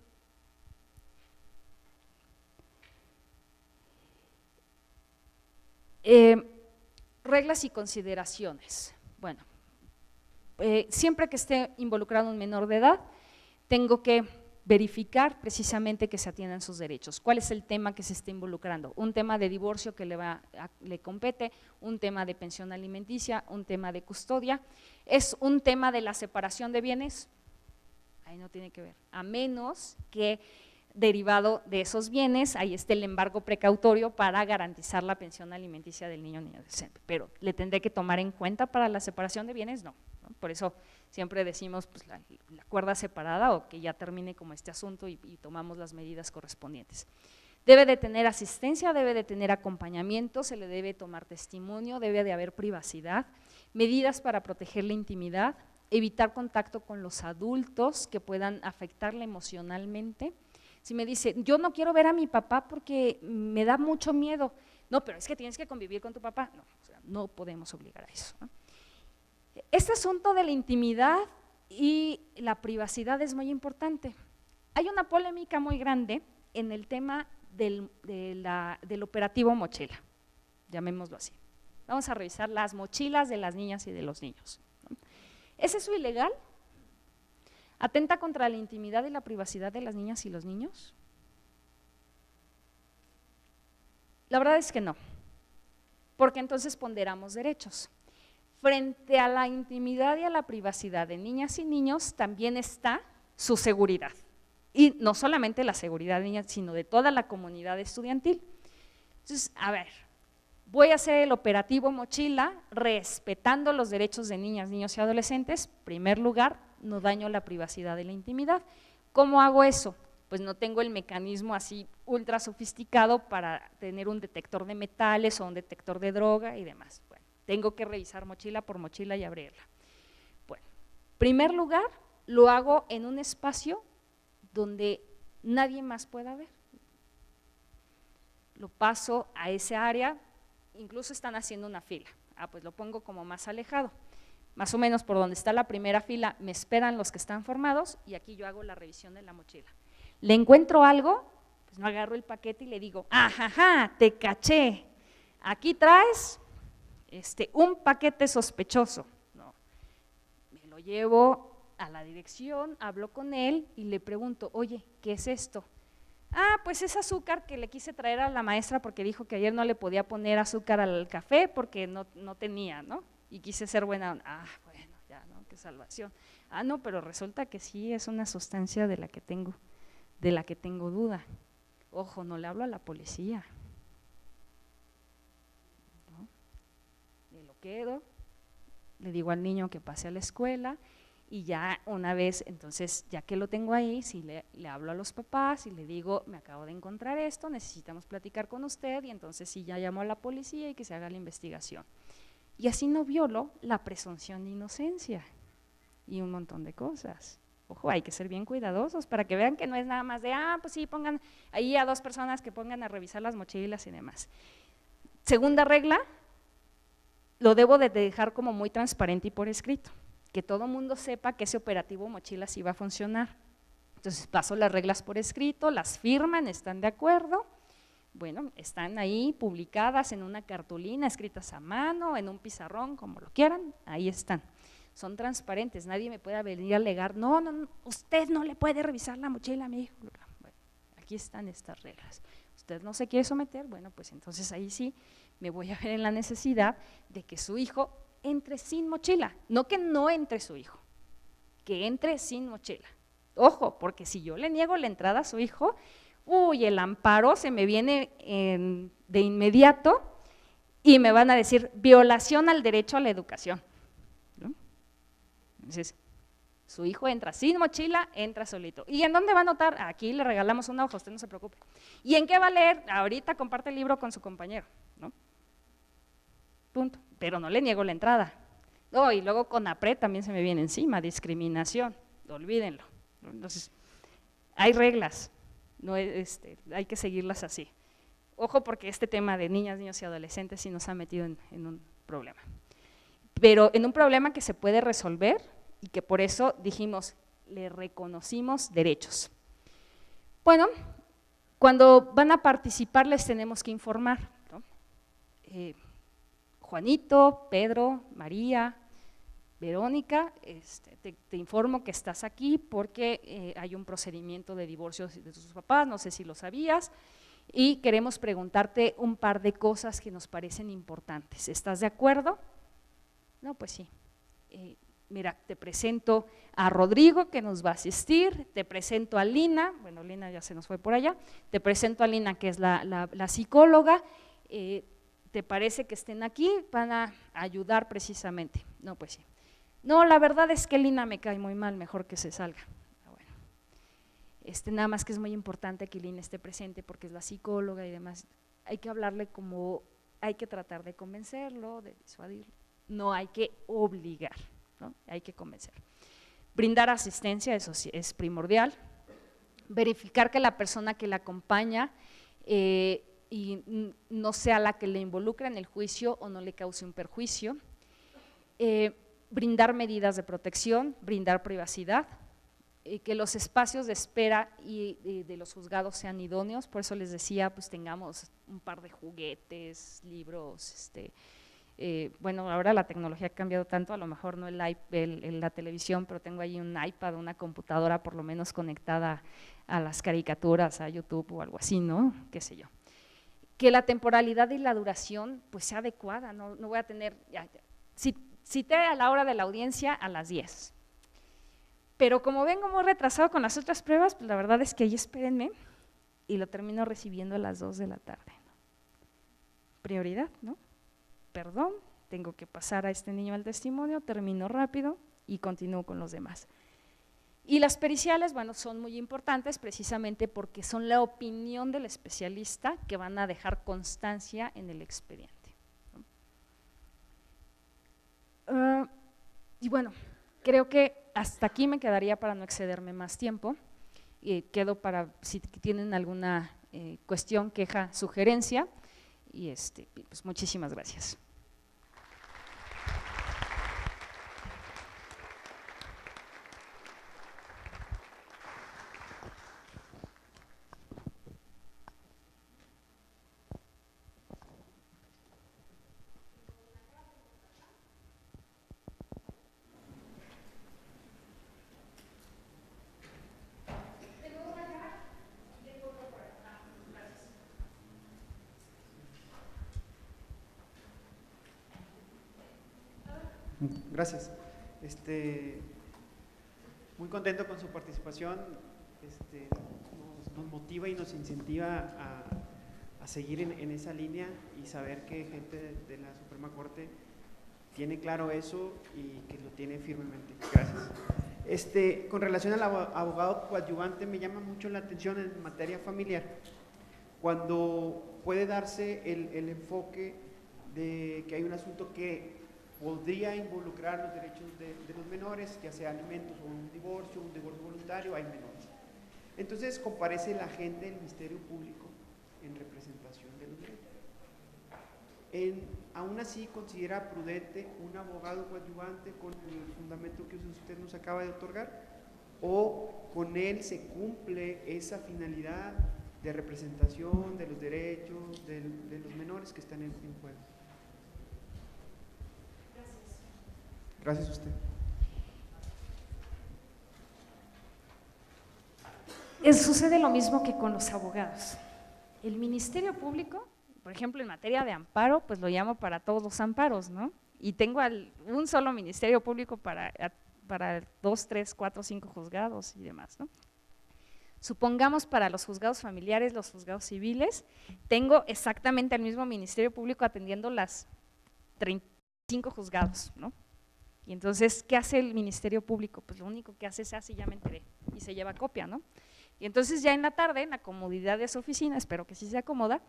Reglas y consideraciones. Bueno, siempre que esté involucrado un menor de edad, tengo que verificar precisamente que se atiendan sus derechos. ¿Cuál es el tema que se está involucrando? Un tema de divorcio que le compete, un tema de pensión alimenticia, un tema de custodia, es un tema de la separación de bienes, ahí no tiene que ver, a menos que derivado de esos bienes, ahí está el embargo precautorio para garantizar la pensión alimenticia del niño o niña adolescente, pero le tendré que tomar en cuenta para la separación de bienes, no. Por eso siempre decimos pues, la cuerda separada o que ya termine como este asunto y tomamos las medidas correspondientes. Debe de tener asistencia, debe de tener acompañamiento, se le debe tomar testimonio, debe de haber privacidad, medidas para proteger la intimidad, evitar contacto con los adultos que puedan afectarle emocionalmente. Si me dice, yo no quiero ver a mi papá porque me da mucho miedo, no, pero es que tienes que convivir con tu papá, no, o sea, no podemos obligar a eso, ¿no? Este asunto de la intimidad y la privacidad es muy importante. Hay una polémica muy grande en el tema del operativo mochila, llamémoslo así. Vamos a revisar las mochilas de las niñas y de los niños, ¿no? ¿Es eso ilegal? ¿Atenta contra la intimidad y la privacidad de las niñas y los niños? La verdad es que no, porque entonces ponderamos derechos. Frente a la intimidad y a la privacidad de niñas y niños también está su seguridad. Y no solamente la seguridad de niñas, sino de toda la comunidad estudiantil. Entonces, a ver, voy a hacer el operativo mochila respetando los derechos de niñas, niños y adolescentes. En primer lugar, no daño la privacidad y la intimidad. ¿Cómo hago eso? Pues no tengo el mecanismo así ultra sofisticado para tener un detector de metales o un detector de droga y demás. Bueno, tengo que revisar mochila por mochila y abrirla. Bueno, en primer lugar, lo hago en un espacio donde nadie más pueda ver. Lo paso a ese área, incluso están haciendo una fila. Pues lo pongo como más alejado. Más o menos por donde está la primera fila me esperan los que están formados y aquí yo hago la revisión de la mochila. ¿Le encuentro algo? Pues no agarro el paquete y le digo, ajaja, te caché, aquí traes un paquete sospechoso. No, me lo llevo a la dirección, hablo con él y le pregunto, oye, ¿qué es esto? Pues es azúcar que le quise traer a la maestra porque dijo que ayer no le podía poner azúcar al café porque no tenía, ¿no? Y quise ser buena, bueno, ya, ¿no? Qué salvación. No, pero resulta que sí es una sustancia de la que tengo duda. Ojo, no le hablo a la policía, ¿no? Me lo quedo, le digo al niño que pase a la escuela y ya una vez, entonces ya que lo tengo ahí, sí le hablo a los papás y le digo, me acabo de encontrar esto, necesitamos platicar con usted y entonces sí ya llamo a la policía y que se haga la investigación. Y así no violo la presunción de inocencia y un montón de cosas. Ojo, hay que ser bien cuidadosos para que vean que no es nada más de, pues sí, pongan ahí a 2 personas que pongan a revisar las mochilas y demás. Segunda regla, lo debo de dejar como muy transparente y por escrito, que todo mundo sepa que ese operativo mochila sí va a funcionar. Entonces paso las reglas por escrito, las firman, están de acuerdo. Bueno, están ahí publicadas en una cartulina, escritas a mano, en un pizarrón, como lo quieran, ahí están. Son transparentes, nadie me puede venir a alegar, no, usted no le puede revisar la mochila a mi hijo. Bueno, aquí están estas reglas. Usted no se quiere someter, bueno, pues entonces ahí sí me voy a ver en la necesidad de que su hijo entre sin mochila, no que no entre su hijo, que entre sin mochila. Ojo, porque si yo le niego la entrada a su hijo, el amparo se me viene de inmediato y me van a decir violación al derecho a la educación. Entonces, su hijo entra sin mochila, entra solito. ¿Y en dónde va a anotar? Aquí le regalamos una hoja, usted no se preocupe. ¿Y en qué va a leer? Ahorita comparte el libro con su compañero, ¿no? Punto. Pero no le niego la entrada. No, y luego con APRE también se me viene encima, discriminación, olvídenlo. Entonces, hay reglas, no, hay que seguirlas así. Ojo porque este tema de niñas, niños y adolescentes sí nos ha metido en un problema. Pero en un problema que se puede resolver y que por eso dijimos, le reconocimos derechos. Bueno, cuando van a participar les tenemos que informar, ¿no? Juanito, Pedro, María, Verónica, te informo que estás aquí porque hay un procedimiento de divorcio de tus papás, no sé si lo sabías, y queremos preguntarte un par de cosas que nos parecen importantes. ¿Estás de acuerdo? No, pues sí. Mira, te presento a Rodrigo que nos va a asistir, te presento a Lina, bueno, Lina ya se nos fue por allá, te presento a Lina que es la psicóloga, ¿te parece que estén aquí? Van a ayudar precisamente. No, pues sí. No, la verdad es que Lina me cae muy mal, mejor que se salga. Bueno, nada más que es muy importante que Lina esté presente porque es la psicóloga y demás. Hay que hablarle como, hay que tratar de convencerlo, de disuadirlo. No hay que obligar, ¿no? Hay que convencer. Brindar asistencia, eso sí, es primordial. Verificar que la persona que la acompaña y no sea la que le involucre en el juicio o no le cause un perjuicio. Brindar medidas de protección, brindar privacidad, que los espacios de espera y de los juzgados sean idóneos, por eso les decía, pues tengamos un par de juguetes, libros, bueno, ahora la tecnología ha cambiado tanto, a lo mejor no la televisión, pero tengo ahí un iPad, una computadora por lo menos conectada a las caricaturas, a YouTube o algo así, ¿no? Qué sé yo. Que la temporalidad y la duración pues sea adecuada, no voy a tener, cité a la hora de la audiencia a las 10, pero como vengo muy retrasado con las otras pruebas, pues la verdad es que ahí espérenme y lo termino recibiendo a las 2 de la tarde. Prioridad, ¿no? Perdón, tengo que pasar a este niño al testimonio, termino rápido y continúo con los demás. Y las periciales, bueno, son muy importantes precisamente porque son la opinión del especialista que van a dejar constancia en el expediente. Y bueno, creo que hasta aquí me quedaría para no excederme más tiempo. Quedo para si tienen alguna cuestión, queja, sugerencia y pues muchísimas gracias. Gracias. Muy contento con su participación. Nos motiva y nos incentiva a seguir en esa línea y saber que gente de la Suprema Corte tiene claro eso y que lo tiene firmemente. Gracias. Con relación al abogado coadyuvante, me llama mucho la atención en materia familiar, cuando puede darse el enfoque de que hay un asunto que podría involucrar los derechos de los menores, ya sea alimentos o un divorcio voluntario, hay menores. Entonces comparece la agente del Ministerio Público en representación de los derechos. Aún así, ¿considera prudente un abogado coadyuvante con el fundamento que usted nos acaba de otorgar? ¿O con él se cumple esa finalidad de representación de los derechos de los menores que están en juego? Gracias a usted. Sucede lo mismo que con los abogados. El Ministerio Público, por ejemplo, en materia de amparo, pues lo llamo para todos los amparos, ¿no? Y tengo un solo Ministerio Público para 2, 3, 4, 5 juzgados y demás, ¿no? Supongamos para los juzgados familiares, los juzgados civiles, tengo exactamente el mismo Ministerio Público atendiendo las 35 juzgados, ¿no? Y entonces, ¿qué hace el Ministerio Público? Pues lo único que hace es, así ya me enteré, y se lleva copia, ¿no? Y entonces ya en la tarde, en la comodidad de su oficina, espero que sí se acomoda,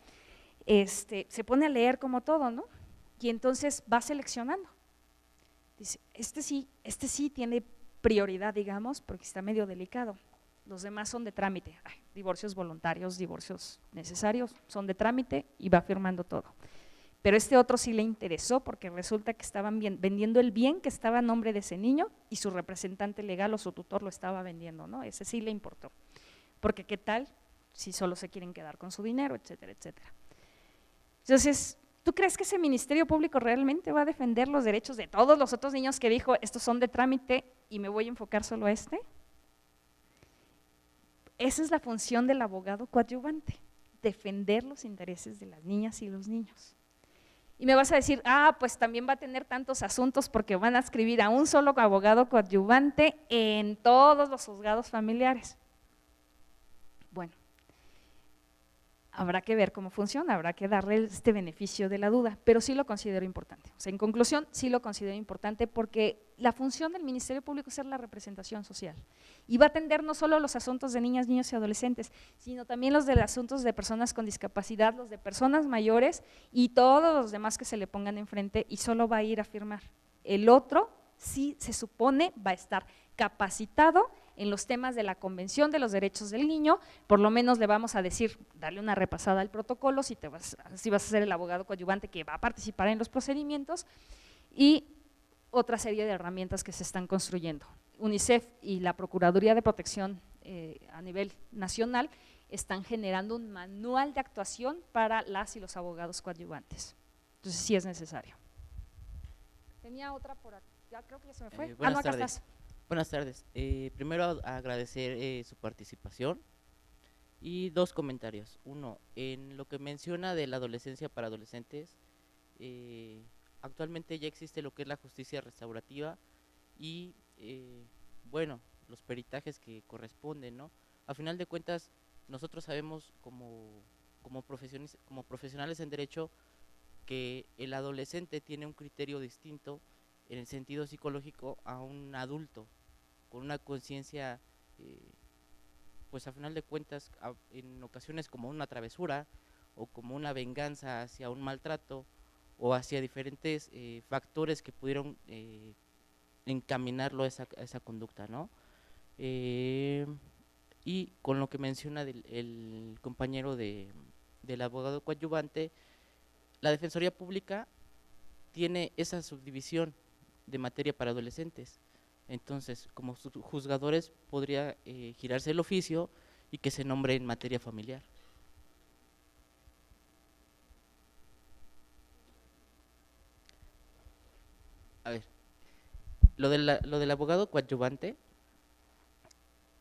se pone a leer como todo, ¿no? Y entonces va seleccionando. Dice, este sí tiene prioridad, digamos, porque está medio delicado. Los demás son de trámite. Ay, divorcios voluntarios, divorcios necesarios, son de trámite y va firmando todo. Pero este otro sí le interesó porque resulta que estaban vendiendo el bien que estaba a nombre de ese niño y su representante legal o su tutor lo estaba vendiendo, ¿no? Ese sí le importó. Porque qué tal si solo se quieren quedar con su dinero, etcétera, etcétera. Entonces, ¿tú crees que ese Ministerio Público realmente va a defender los derechos de todos los otros niños que dijo, estos son de trámite y me voy a enfocar solo a este? Esa es la función del abogado coadyuvante, defender los intereses de las niñas y los niños. Y me vas a decir, pues también va a tener tantos asuntos porque van a escribir a un solo abogado coadyuvante en todos los juzgados familiares. Bueno, habrá que ver cómo funciona, habrá que darle este beneficio de la duda, pero sí lo considero importante. O sea, en conclusión, sí lo considero importante porque la función del Ministerio Público es ser la representación social y va a atender no solo los asuntos de niñas, niños y adolescentes, sino también los de los asuntos de personas con discapacidad, los de personas mayores y todos los demás que se le pongan enfrente y solo va a ir a firmar. El otro sí se supone va a estar capacitado en los temas de la Convención de los Derechos del Niño, por lo menos le vamos a decir, darle una repasada al protocolo, si vas a ser el abogado coadyuvante que va a participar en los procedimientos y otra serie de herramientas que se están construyendo. UNICEF y la Procuraduría de Protección a nivel nacional están generando un manual de actuación para las y los abogados coadyuvantes. Entonces sí es necesario. Tenía otra por aquí, ya creo que ya se me fue. Buenas acá tardes. estás. Buenas tardes. Primero agradecer su participación y dos comentarios. Uno, en lo que menciona de la adolescencia para adolescentes, actualmente ya existe lo que es la justicia restaurativa y, bueno, los peritajes que corresponden, ¿no? A final de cuentas, nosotros sabemos como profesionales en derecho que el adolescente tiene un criterio distinto en el sentido psicológico a un adulto con una conciencia, pues a final de cuentas en ocasiones como una travesura o como una venganza hacia un maltrato o hacia diferentes factores que pudieron encaminarlo a esa conducta, ¿no? Y con lo que menciona el compañero del abogado coadyuvante, la Defensoría Pública tiene esa subdivisión de materia para adolescentes. Entonces, como juzgadores podría girarse el oficio y que se nombre en materia familiar. A ver, lo del abogado coadyuvante,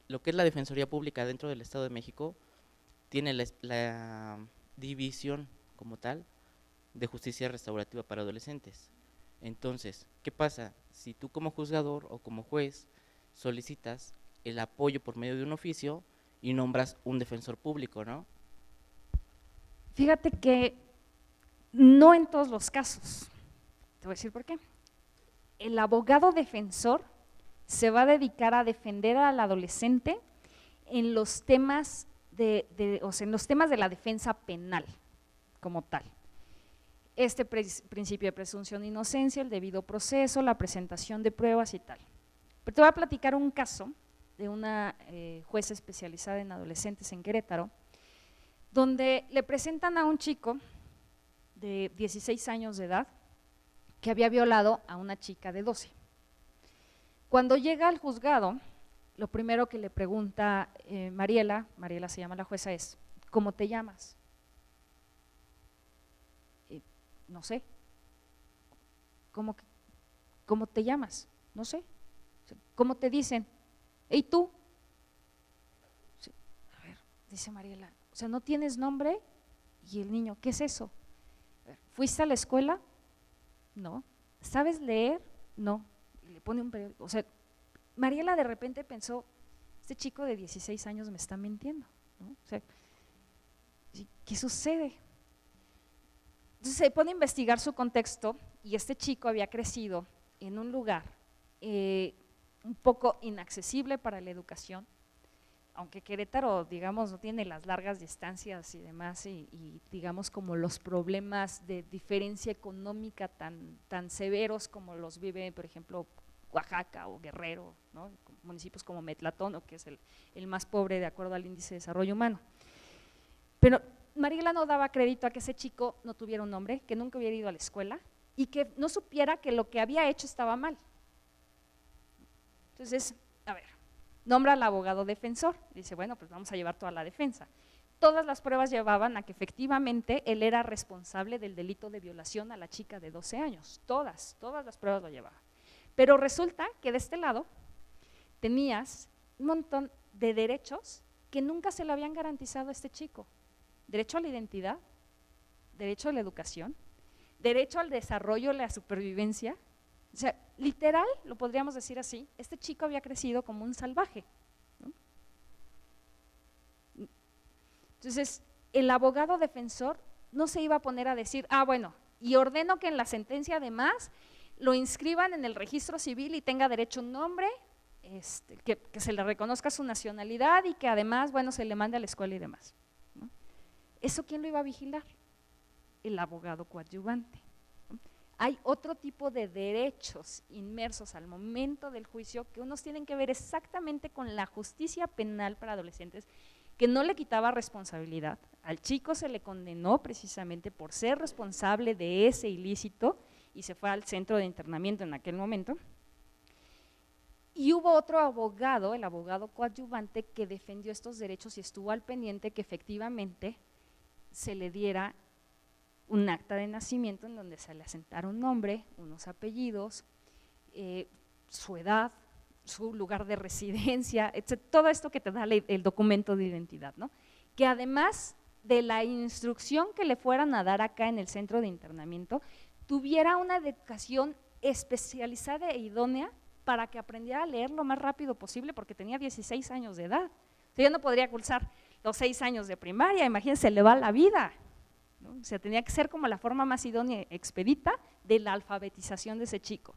lo que es la Defensoría Pública dentro del Estado de México, tiene la división como tal de justicia restaurativa para adolescentes. Entonces, ¿qué pasa? Si tú como juzgador o como juez solicitas el apoyo por medio de un oficio y nombras un defensor público, ¿no? Fíjate que no en todos los casos. Te voy a decir por qué. El abogado defensor se va a dedicar a defender al adolescente en los temas en los temas de la defensa penal como tal. Este principio de presunción de inocencia, el debido proceso, la presentación de pruebas y tal. Pero te voy a platicar un caso de una jueza especializada en adolescentes en Querétaro, donde le presentan a un chico de 16 años de edad que había violado a una chica de 12. Cuando llega al juzgado, lo primero que le pregunta Mariela se llama la jueza, es ¿cómo te llamas? No sé. ¿Cómo te llamas? No sé. ¿Cómo te dicen? ¿Y tú? A ver, dice Mariela, o sea, ¿no tienes nombre? Y el niño, ¿qué es eso? ¿Fuiste a la escuela? No. ¿Sabes leer? No. Y le pone un periódico. O sea, Mariela de repente pensó, este chico de 16 años me está mintiendo, ¿no? O sea, ¿qué sucede? Entonces se pone a investigar su contexto y este chico había crecido en un lugar un poco inaccesible para la educación, aunque Querétaro, digamos, no tiene las largas distancias y demás, y digamos como los problemas de diferencia económica tan severos como los vive, por ejemplo, Oaxaca o Guerrero, ¿no? Municipios como Metlatón, que es el más pobre de acuerdo al índice de desarrollo humano. Pero Mariela no daba crédito a que ese chico no tuviera un nombre, que nunca hubiera ido a la escuela y que no supiera que lo que había hecho estaba mal. Entonces, a ver, nombra al abogado defensor, dice, bueno, pues vamos a llevar toda la defensa. Todas las pruebas llevaban a que efectivamente él era responsable del delito de violación a la chica de 12 años, todas las pruebas lo llevaban. Pero resulta que de este lado tenías un montón de derechos que nunca se le habían garantizado a este chico. Derecho a la identidad, derecho a la educación, derecho al desarrollo, a la supervivencia. O sea, literal, lo podríamos decir así, este chico había crecido como un salvaje, ¿no? Entonces, el abogado defensor no se iba a poner a decir, bueno, y ordeno que en la sentencia además lo inscriban en el registro civil y tenga derecho a un nombre, que se le reconozca su nacionalidad y que además, bueno, se le mande a la escuela y demás, ¿no? ¿Eso quién lo iba a vigilar? El abogado coadyuvante. Hay otro tipo de derechos inmersos al momento del juicio que unos tienen que ver exactamente con la justicia penal para adolescentes, que no le quitaba responsabilidad. Al chico se le condenó precisamente por ser responsable de ese ilícito y se fue al centro de internamiento en aquel momento. Y hubo otro abogado, el abogado coadyuvante, que defendió estos derechos y estuvo al pendiente que efectivamente se le diera un acta de nacimiento en donde se le asentara un nombre, unos apellidos, su edad, su lugar de residencia, etc. Todo esto que te da el documento de identidad, ¿no? Que además de la instrucción que le fueran a dar acá en el centro de internamiento, tuviera una educación especializada e idónea para que aprendiera a leer lo más rápido posible, porque tenía 16 años de edad. O sea, ya no podría cursar los 6 años de primaria, imagínense, le va la vida, ¿no? O sea, tenía que ser como la forma más idónea y expedita de la alfabetización de ese chico.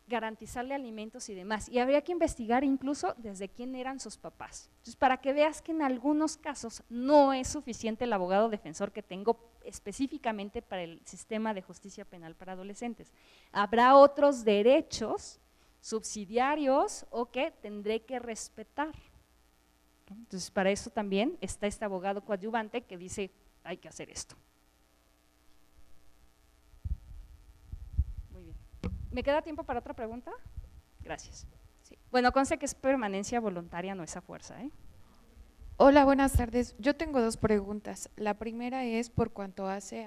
Garantizarle alimentos y demás, y habría que investigar incluso desde quién eran sus papás. Entonces, para que veas que en algunos casos no es suficiente el abogado defensor que tengo específicamente para el sistema de justicia penal para adolescentes. Habrá otros derechos subsidiarios o que tendré que respetar. Entonces, para eso también está este abogado coadyuvante que dice, hay que hacer esto. Muy bien. ¿Me queda tiempo para otra pregunta? Gracias. Sí. Bueno, conste que es permanencia voluntaria, no es a fuerza, ¿eh? Hola, buenas tardes. Yo tengo 2 preguntas. La primera es por cuanto hace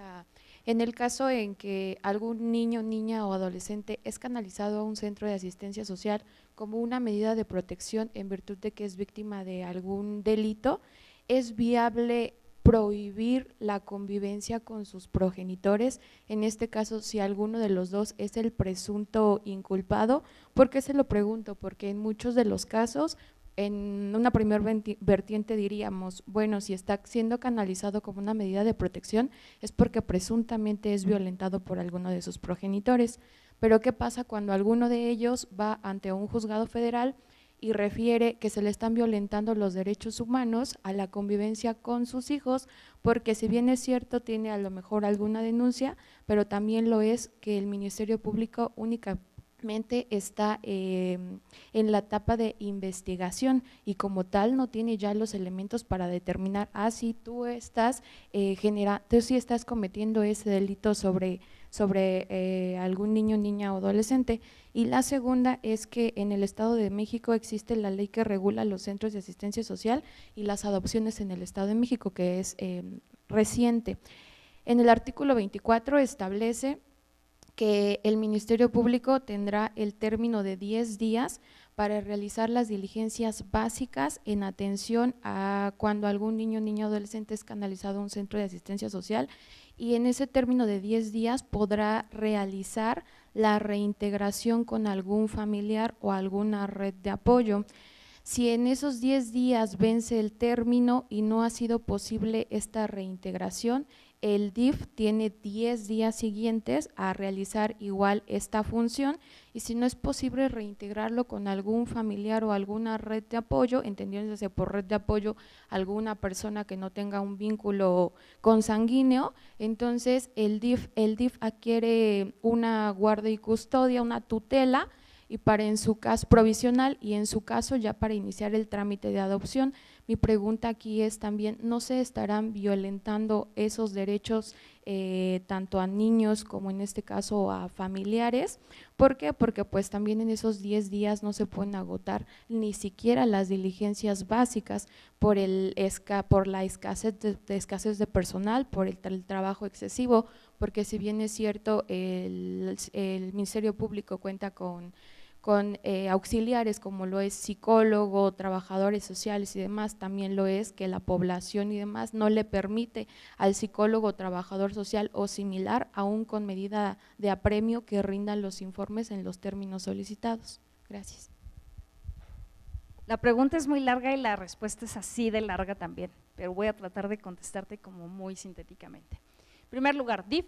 en el caso en que algún niño, niña o adolescente es canalizado a un centro de asistencia social como una medida de protección en virtud de que es víctima de algún delito, ¿es viable prohibir la convivencia con sus progenitores? En este caso, si alguno de los dos es el presunto inculpado. ¿Por qué se lo pregunto? Porque en muchos de los casos, en una primer vertiente diríamos, bueno, si está siendo canalizado como una medida de protección es porque presuntamente es violentado por alguno de sus progenitores, pero ¿qué pasa cuando alguno de ellos va ante un juzgado federal y refiere que se le están violentando los derechos humanos a la convivencia con sus hijos? Porque si bien es cierto, tiene a lo mejor alguna denuncia, pero también lo es que el Ministerio Público únicamente está en la etapa de investigación y como tal no tiene ya los elementos para determinar si tú estás tú sí estás cometiendo ese delito sobre algún niño, niña o adolescente. Y la segunda es que en el Estado de México existe la ley que regula los centros de asistencia social y las adopciones en el Estado de México, que es reciente. En el artículo 24 establece que el Ministerio Público tendrá el término de 10 días para realizar las diligencias básicas en atención a cuando algún niño, niña o adolescente es canalizado a un centro de asistencia social, y en ese término de 10 días podrá realizar la reintegración con algún familiar o alguna red de apoyo. Si en esos 10 días vence el término y no ha sido posible esta reintegración, el DIF tiene 10 días siguientes a realizar igual esta función y si no es posible reintegrarlo con algún familiar o alguna red de apoyo, entendiéndose por red de apoyo alguna persona que no tenga un vínculo consanguíneo, entonces el DIF adquiere una guardia y custodia, una tutela, y para en su caso provisional y en su caso ya para iniciar el trámite de adopción. Mi pregunta aquí es también, ¿no se estarán violentando esos derechos tanto a niños como en este caso a familiares? ¿Por qué? Porque pues también en esos 10 días no se pueden agotar ni siquiera las diligencias básicas por la escasez de personal, por el trabajo excesivo, porque si bien es cierto el Ministerio Público cuenta con auxiliares como lo es psicólogo, trabajadores sociales y demás, también lo es que la población y demás no le permite al psicólogo, trabajador social o similar, aún con medida de apremio, que rindan los informes en los términos solicitados. Gracias. La pregunta es muy larga y la respuesta es así de larga también, pero voy a tratar de contestarte como muy sintéticamente. En primer lugar, DIF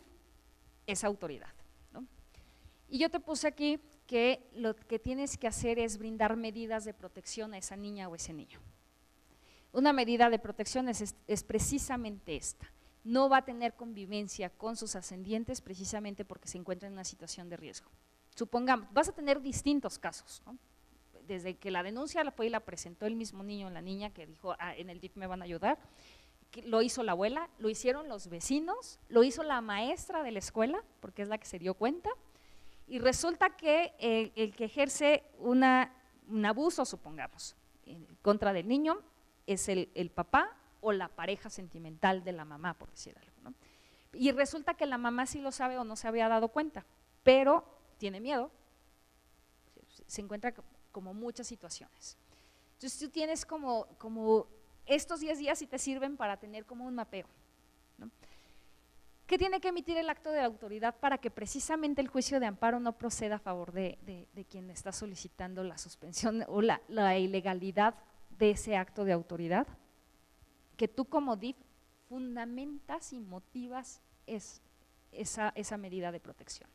es autoridad, ¿no? Y yo te puse aquí que lo que tienes que hacer es brindar medidas de protección a esa niña o ese niño. Una medida de protección es precisamente esta, no va a tener convivencia con sus ascendientes precisamente porque se encuentra en una situación de riesgo. Supongamos, vas a tener distintos casos, ¿no? Desde que la denuncia la fue y la presentó el mismo niño o la niña que dijo, en el DIF me van a ayudar, que lo hizo la abuela, lo hicieron los vecinos, lo hizo la maestra de la escuela, porque es la que se dio cuenta, y resulta que el que ejerce un abuso, supongamos, en contra del niño, es el papá o la pareja sentimental de la mamá, por decir algo, ¿no? Y resulta que la mamá sí lo sabe o no se había dado cuenta, pero tiene miedo, se encuentra como muchas situaciones. Entonces tú tienes como estos 10 días sí te sirven para tener como un mapeo, ¿no? ¿Qué tiene que emitir el acto de autoridad para que precisamente el juicio de amparo no proceda a favor de quien está solicitando la suspensión o la ilegalidad de ese acto de autoridad? Que tú como DIF fundamentas y motivas esa medida de protección,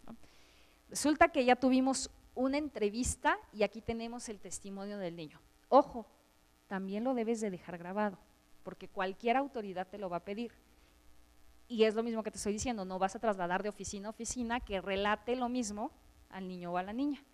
¿no? Resulta que ya tuvimos una entrevista y aquí tenemos el testimonio del niño. Ojo, también lo debes de dejar grabado, porque cualquier autoridad te lo va a pedir. Y es lo mismo que te estoy diciendo, no vas a trasladar de oficina a oficina que relate lo mismo al niño o a la niña,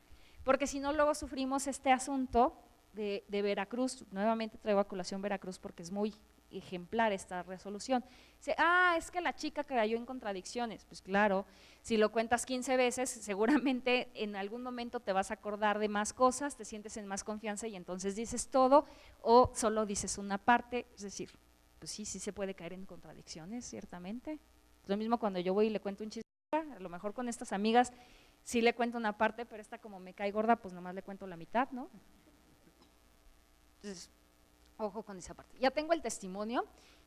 porque si no luego sufrimos este asunto de Veracruz. Nuevamente traigo a colación Veracruz porque es muy ejemplar esta resolución. Dice, es que la chica cayó en contradicciones. Pues claro, si lo cuentas 15 veces, seguramente en algún momento te vas a acordar de más cosas, te sientes en más confianza y entonces dices todo o solo dices una parte, es decir, pues sí se puede caer en contradicciones, ciertamente. Lo mismo cuando yo voy y le cuento un chiste, a lo mejor con estas amigas sí le cuento una parte, pero esta como me cae gorda, pues nomás le cuento la mitad, ¿no? Entonces, ojo con esa parte. Ya tengo el testimonio,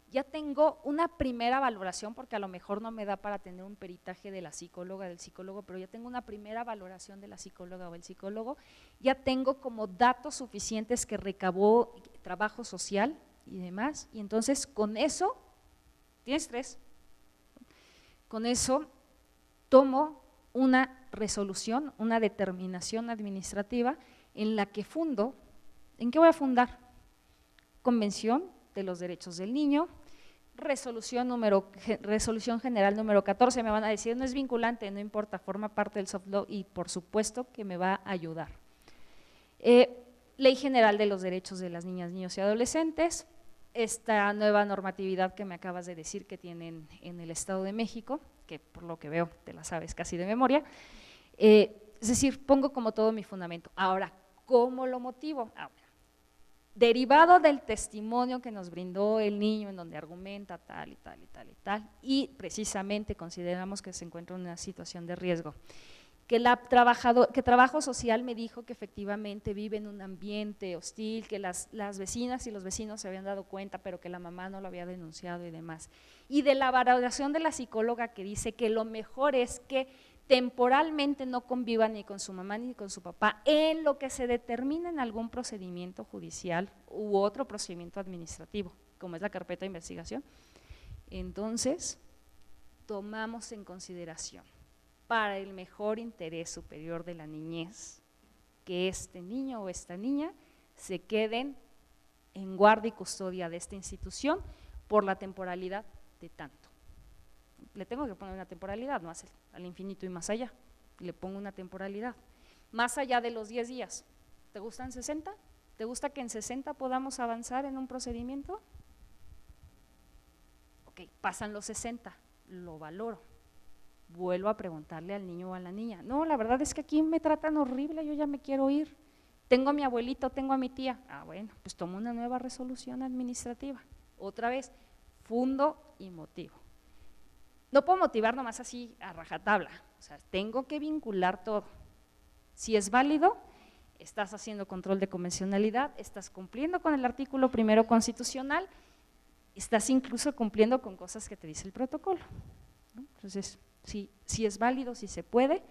ya tengo una primera valoración, porque a lo mejor no me da para tener un peritaje de la psicóloga, del psicólogo, pero ya tengo una primera valoración de la psicóloga o el psicólogo, ya tengo como datos suficientes que recabó trabajo social y demás, y entonces con eso, tienes 3, con eso tomo una resolución, una determinación administrativa en la que fundo. ¿En qué voy a fundar? Convención de los Derechos del Niño, resolución general número 14, me van a decir, no es vinculante, no importa, forma parte del soft law y por supuesto que me va a ayudar. Ley General de los Derechos de las Niñas, Niños y Adolescentes, esta nueva normatividad que me acabas de decir que tienen en el Estado de México, que por lo que veo te la sabes casi de memoria, es decir, pongo como todo mi fundamento. Ahora, ¿cómo lo motivo? Derivado del testimonio que nos brindó el niño en donde argumenta tal y tal y tal y tal, y precisamente consideramos que se encuentra en una situación de riesgo, que trabajo social me dijo que efectivamente vive en un ambiente hostil, que las vecinas y los vecinos se habían dado cuenta, pero que la mamá no lo había denunciado y demás, y de la valoración de la psicóloga que dice que lo mejor es que temporalmente no conviva ni con su mamá ni con su papá en lo que se determina en algún procedimiento judicial u otro procedimiento administrativo, como es la carpeta de investigación. Entonces, tomamos en consideración para el mejor interés superior de la niñez que este niño o esta niña se queden en guardia y custodia de esta institución por la temporalidad de tanto. Le tengo que poner una temporalidad, no hace al infinito y más allá, le pongo una temporalidad. Más allá de los 10 días, ¿te gustan 60? ¿Te gusta que en 60 podamos avanzar en un procedimiento? Ok, pasan los 60, lo valoro. Vuelvo a preguntarle al niño o a la niña, no, la verdad es que aquí me tratan horrible, yo ya me quiero ir. Tengo a mi abuelito, tengo a mi tía. Ah, bueno, pues tomo una nueva resolución administrativa. Otra vez, fundo y motivo. No puedo motivar nomás así a rajatabla, o sea, tengo que vincular todo. Si es válido, estás haciendo control de convencionalidad, estás cumpliendo con el artículo 1 constitucional, estás incluso cumpliendo con cosas que te dice el protocolo, ¿no? Entonces, si es válido, si se puede,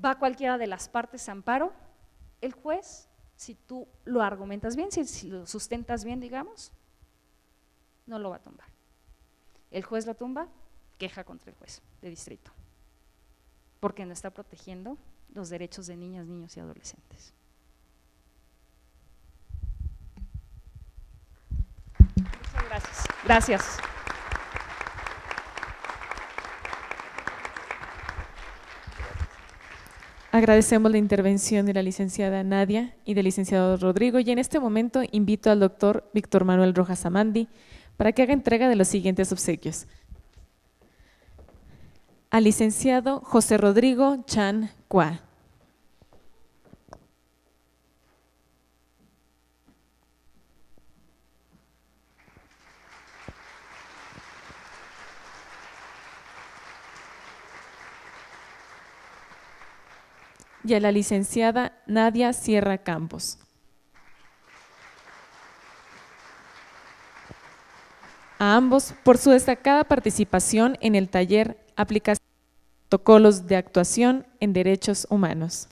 va cualquiera de las partes a amparo, el juez, si tú lo argumentas bien, si lo sustentas bien, digamos, no lo va a tumbar. El juez lo tumba, queja contra el juez de distrito, porque no está protegiendo los derechos de niñas, niños y adolescentes. Muchas gracias. Gracias. Agradecemos la intervención de la licenciada Nadia y del licenciado Rodrigo, y en este momento invito al doctor Víctor Manuel Rojas Amandi para que haga entrega de los siguientes obsequios. Al licenciado José Rodrigo Chan Cua. Y a la licenciada Nadia Sierra Campos. A ambos por su destacada participación en el taller Aplicación de protocolos de actuación en derechos humanos.